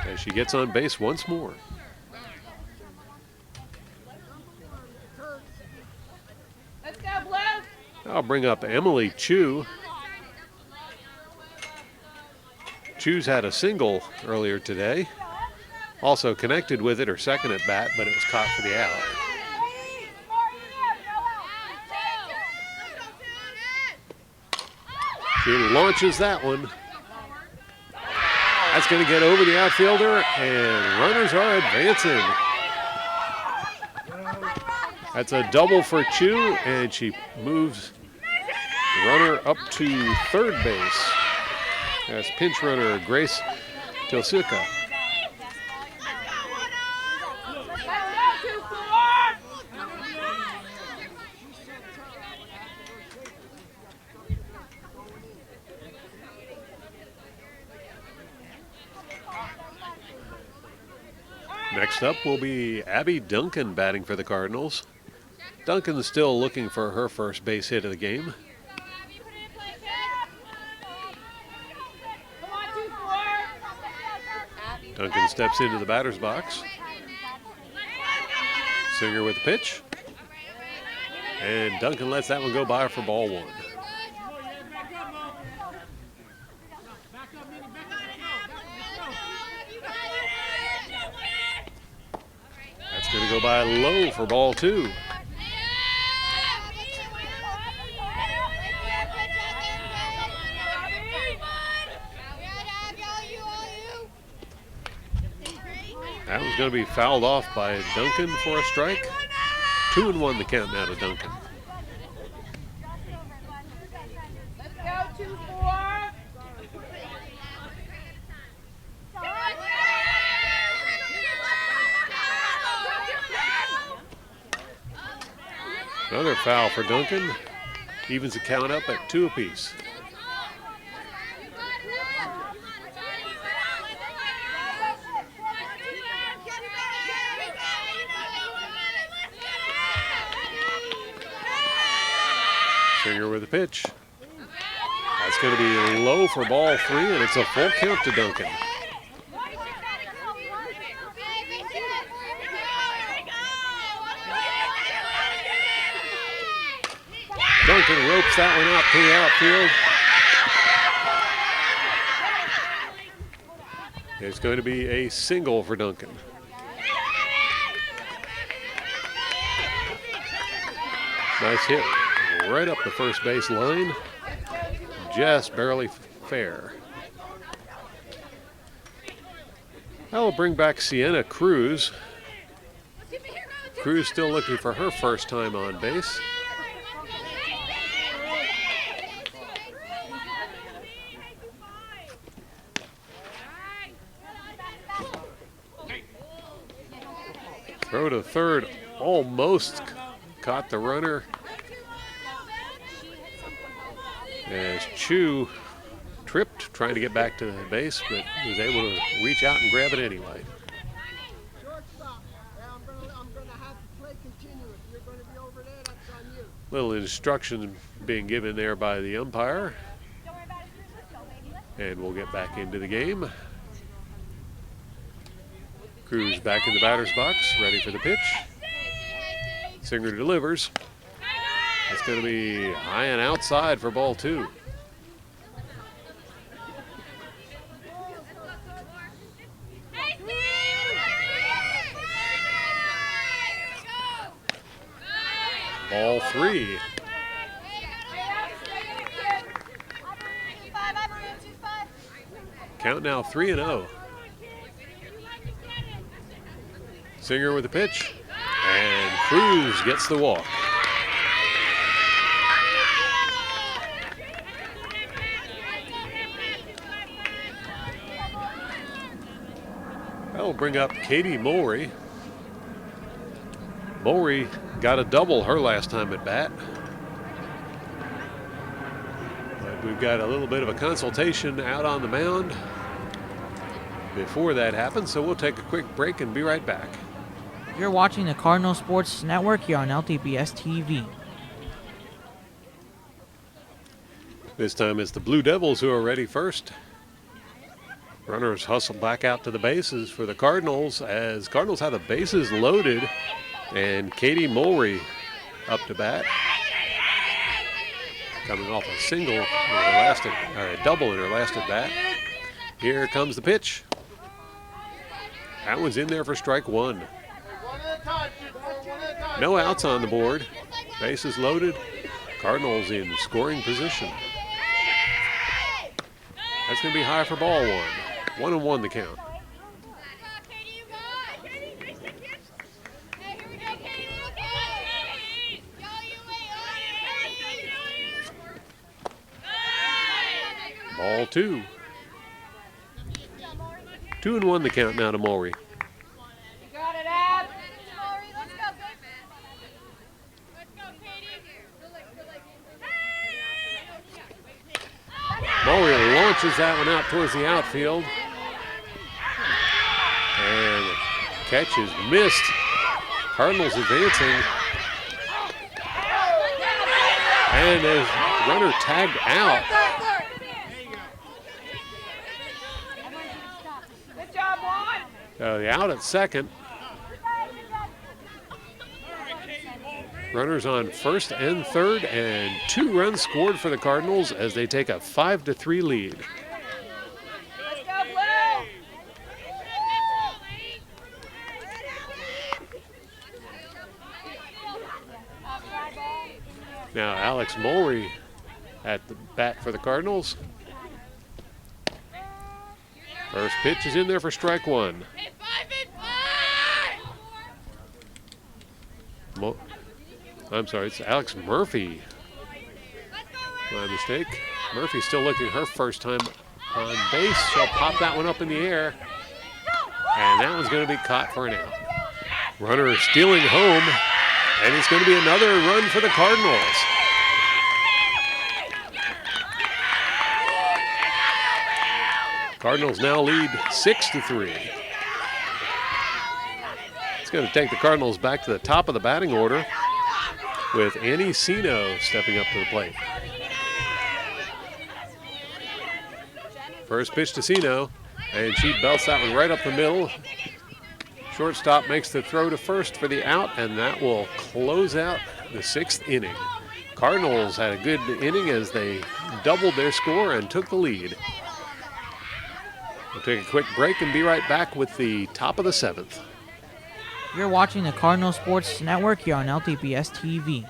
as she gets on base once more. Let's go, Blue. I'll bring up Emily Chu. Chu's had a single earlier today. Also connected with it, her second at bat, but it was caught for the out. She launches that one. That's going to get over the outfielder, and runners are advancing. That's a double for Chu, and she moves the runner up to third base. That's pinch runner Grace Tilsuka. Next up will be Abby Duncan batting for the Cardinals. Duncan's still looking for her first base hit of the game. Duncan steps into the batter's box. Singer with the pitch. And Duncan lets that one go by for ball one. That's going to go by low for ball two. That was going to be fouled off by Duncan for a strike. 2-1 the count now to Duncan. Let's go, 2-4. Another foul for Duncan. Evens the count up at 2 apiece. Singer with the pitch. That's going to be low for ball three, and it's a full count to Duncan. Duncan ropes that one out to the outfield. It's going to be a single for Duncan. Nice hit right up the first base line. Just barely fair. That will bring back Sienna Cruz. Cruz still looking for her first time on base. Throw to third, almost caught the runner. As Chu tripped trying to get back to the base, but was able to reach out and grab it anyway. Little instruction being given there by the umpire. And we'll get back into the game. Cruz back in the batter's box, ready for the pitch. Singer delivers. It's going to be high and outside for ball two. Ball three. Count now 3-0. Singer with the pitch, and Cruz gets the walk. That'll bring up Katie Mulry. Mulry got a double her last time at bat. But we've got a little bit of a consultation out on the mound before that happens, so we'll take a quick break and be right back. You're watching the Cardinal Sports Network here on LTPS TV. This time it's the Blue Devils who are ready first. Runners hustle back out to the bases for the Cardinals as Cardinals have the bases loaded, and Katie Mulry up to bat. Coming off a single, or a double in her last at bat. Here comes the pitch. That one's in there for strike one. No outs on the board. Bases loaded. Cardinals in scoring position. That's going to be high for ball one. 1-1 the count. Ball two. 2-1 the count now to Mulry. Got it, Ab. Mulry launches that one out towards the outfield. And the catch is missed. Cardinals advancing. And as runner tagged out. Good job, Juan. The out at second. Runners on first and third, and 2 runs scored for the Cardinals as they take a 5-3 lead. Let's go, Blue. Now Alex Mulry at the bat for the Cardinals. First pitch is in there for strike one. I'm sorry, it's Alex Murphy. My mistake. Murphy's still looking her first time on base. She'll pop that one up in the air. And that one's going to be caught for an out. Runner stealing home. And it's going to be another run for the Cardinals. Cardinals now lead 6-3. It's going to take the Cardinals back to the top of the batting order with Annie Sino stepping up to the plate. First pitch to Sino, and she belts that one right up the middle. Shortstop makes the throw to first for the out, and that will close out the 6th inning. Cardinals had a good inning as they doubled their score and took the lead. We'll take a quick break and be right back with the top of the 7th. You're watching the Cardinal Sports Network here on LTPS TV.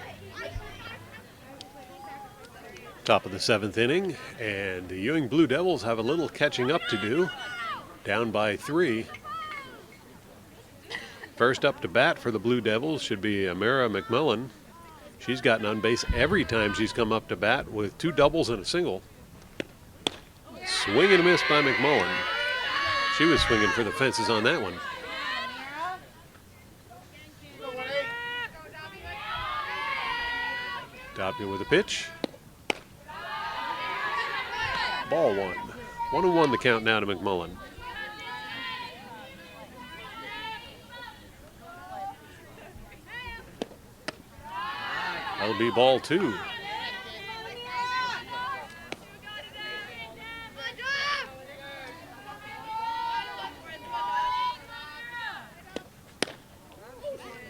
Top of the 7th inning, and the Ewing Blue Devils have a little catching up to do, down by 3. First up to bat for the Blue Devils should be Amara McMillan. She's gotten on base every time she's come up to bat with 2 doubles and a single. Swing and a miss by McMullen. She was swinging for the fences on that one. Doppia with a pitch. Ball one. 1-1 the count now to McMullen. That'll be ball 2.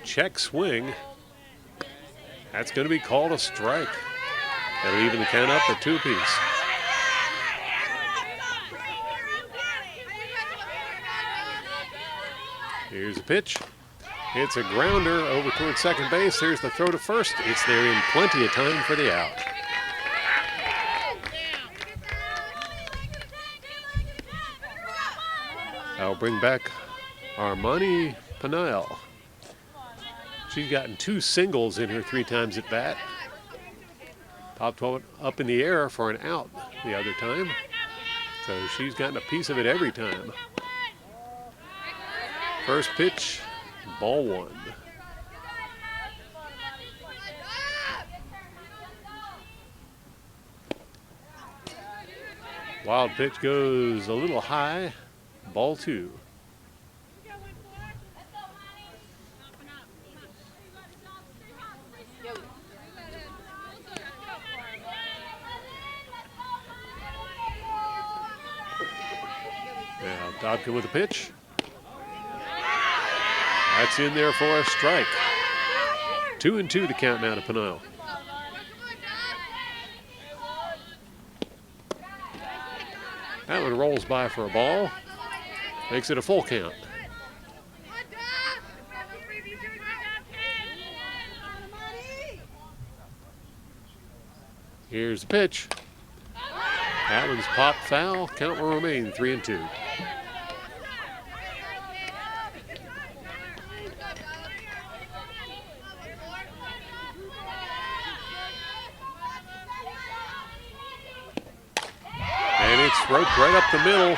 Check swing. That's going to be called a strike. That'll even the count up at 2 apiece. Here's a pitch. It's a grounder over towards second base. Here's the throw to first. It's there in plenty of time for the out. That'll bring back Armani Peniel. She's gotten 2 singles in her 3 times at bat. Popped one up in the air for an out the other time. So she's gotten a piece of it every time. First pitch, ball 1. Wild pitch goes a little high, ball 2. Now Dobkin with a pitch. That's in there for a strike. 2-2 the count now to Peniel. That one rolls by for a ball. Makes it a full count. Here's the pitch. That one's popped foul. Count will remain 3-2. And it's roped right up the middle.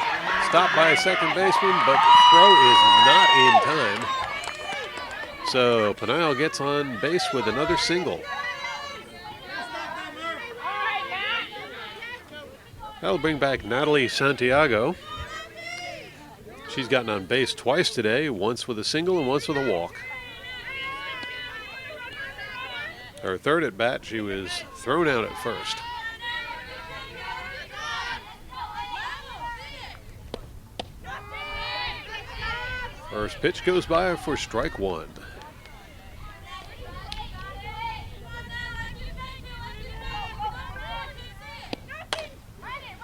Stopped by a second baseman, but the throw is not in time. So Peniel gets on base with another single. That'll bring back Natalie Santiago. She's gotten on base twice today, once with a single and once with a walk. Her third at bat, she was thrown out at first. First pitch goes by for strike 1.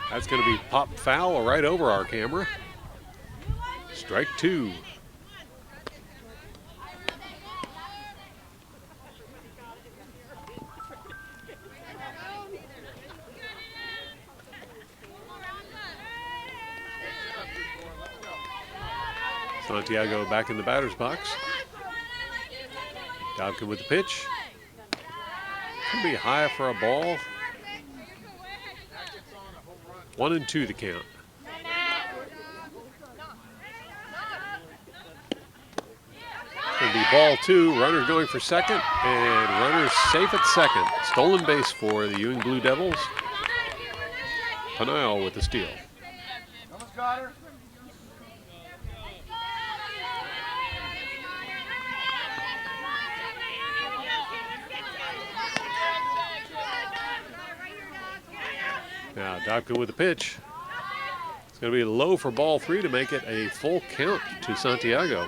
That's going to be popped foul right over our camera. Strike 2. Santiago back in the batter's box. Dobkin with the pitch. Could be high for a ball. 1-2 the count. Going to be ball 2. Runner going for second, and runner safe at second. Stolen base for the Ewing Blue Devils. Peniel with the steal. Almost got her. Now Dobkin with the pitch. It's going to be low for ball 3 to make it a full count to Santiago.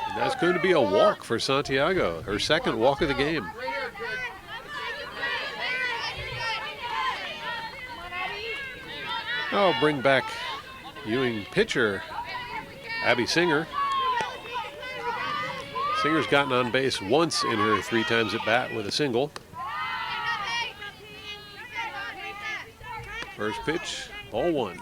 And that's going to be a walk for Santiago, her second walk of the game. I'll bring back Ewing pitcher Abby Singer. Singer's gotten on base once in her 3 times at bat with a single. First pitch, ball 1.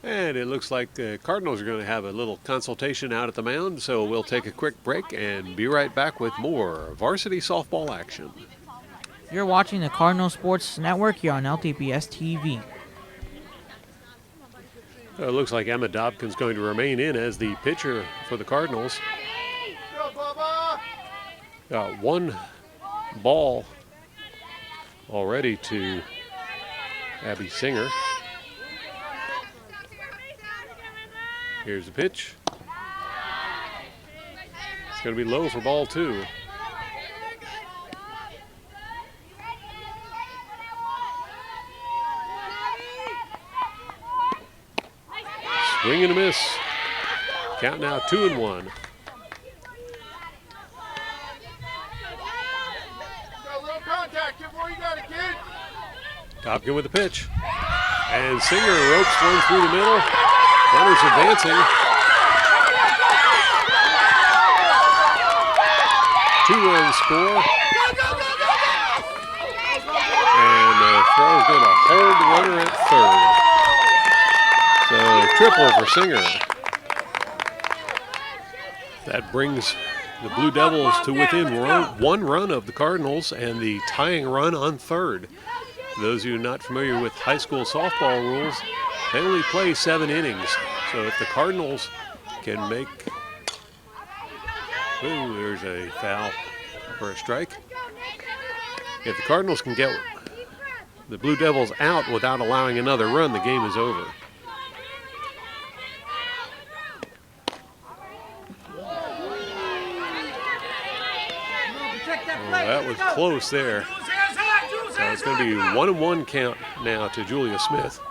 And it looks like the Cardinals are going to have a little consultation out at the mound, so we'll take a quick break and be right back with more varsity softball action. You're watching the Cardinal Sports Network here on LTPS TV. It looks like Emma Dobkin's going to remain in as the pitcher for the Cardinals. One ball already to Abby Singer. Here's the pitch. It's going to be low for ball 2. Swing and a miss. Count now 2-1. Got a little contact before you got it, kid. Dobkin with the pitch. And Singer ropes one through the middle. Runners advancing. 2-run score. And the throw is going to hold the runner at third. So triple for Singer. That brings the Blue Devils to within one run of the Cardinals and the tying run on third. For those of you not familiar with high school softball rules, they only play 7 innings. So if the Cardinals can make... Ooh, there's a foul for a strike. If the Cardinals can get the Blue Devils out without allowing another run, the game is over. Oh, that was close there. So it's going to be 1-1 count now to Julia Smith.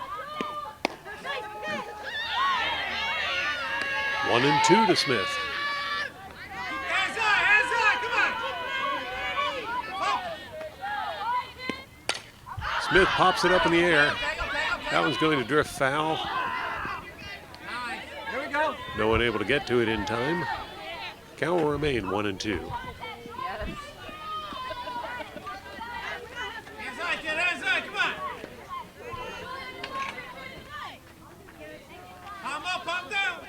1-2 to Smith. Smith pops it up in the air. That one's going to drift foul. Here we go. No one able to get to it in time. Count will remain 1-2. Hands on, come on. Palm up, palm down.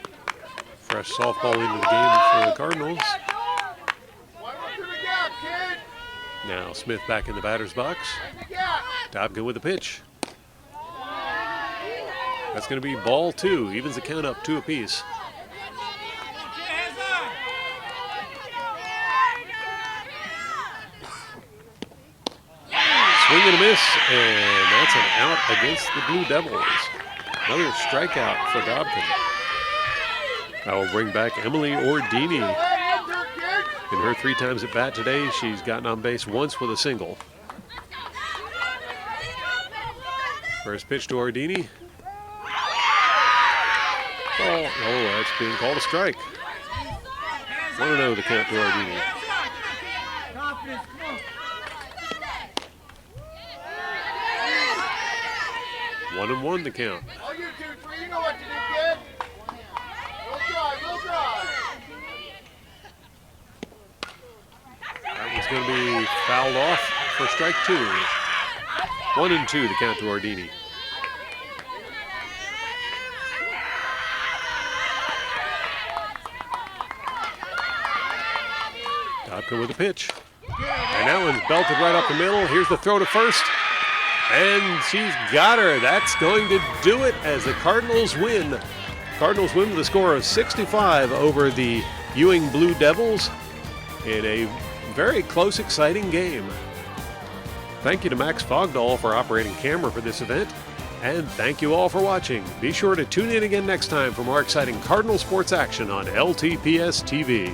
Fresh softball into the game for the Cardinals. Now Smith back in the batter's box. Dobkin with the pitch. That's going to be ball 2. Evens the count up 2 apiece. Swing and a miss, and that's an out against the Blue Devils. Another strikeout for Dobkin. That will bring back Emily Ordini. In her 3 times at bat today, she's gotten on base once with a single. First pitch to Ordini. Oh, that's being called a strike. 1-0 the count to Ordini. 1-1 the count. All you 2, 3, you know what to do, kid. We'll drive. That one's going to be fouled off for strike 2. 1-2 the count to Ordini. Dobkin with a pitch. And that one's belted right up the middle. Here's the throw to first. And she's got her. That's going to do it as the Cardinals win. Cardinals win with a score of 65 over the Ewing Blue Devils in a very close, exciting game. Thank you to Max Fogdahl for operating camera for this event. And thank you all for watching. Be sure to tune in again next time for more exciting Cardinal sports action on LTPS TV.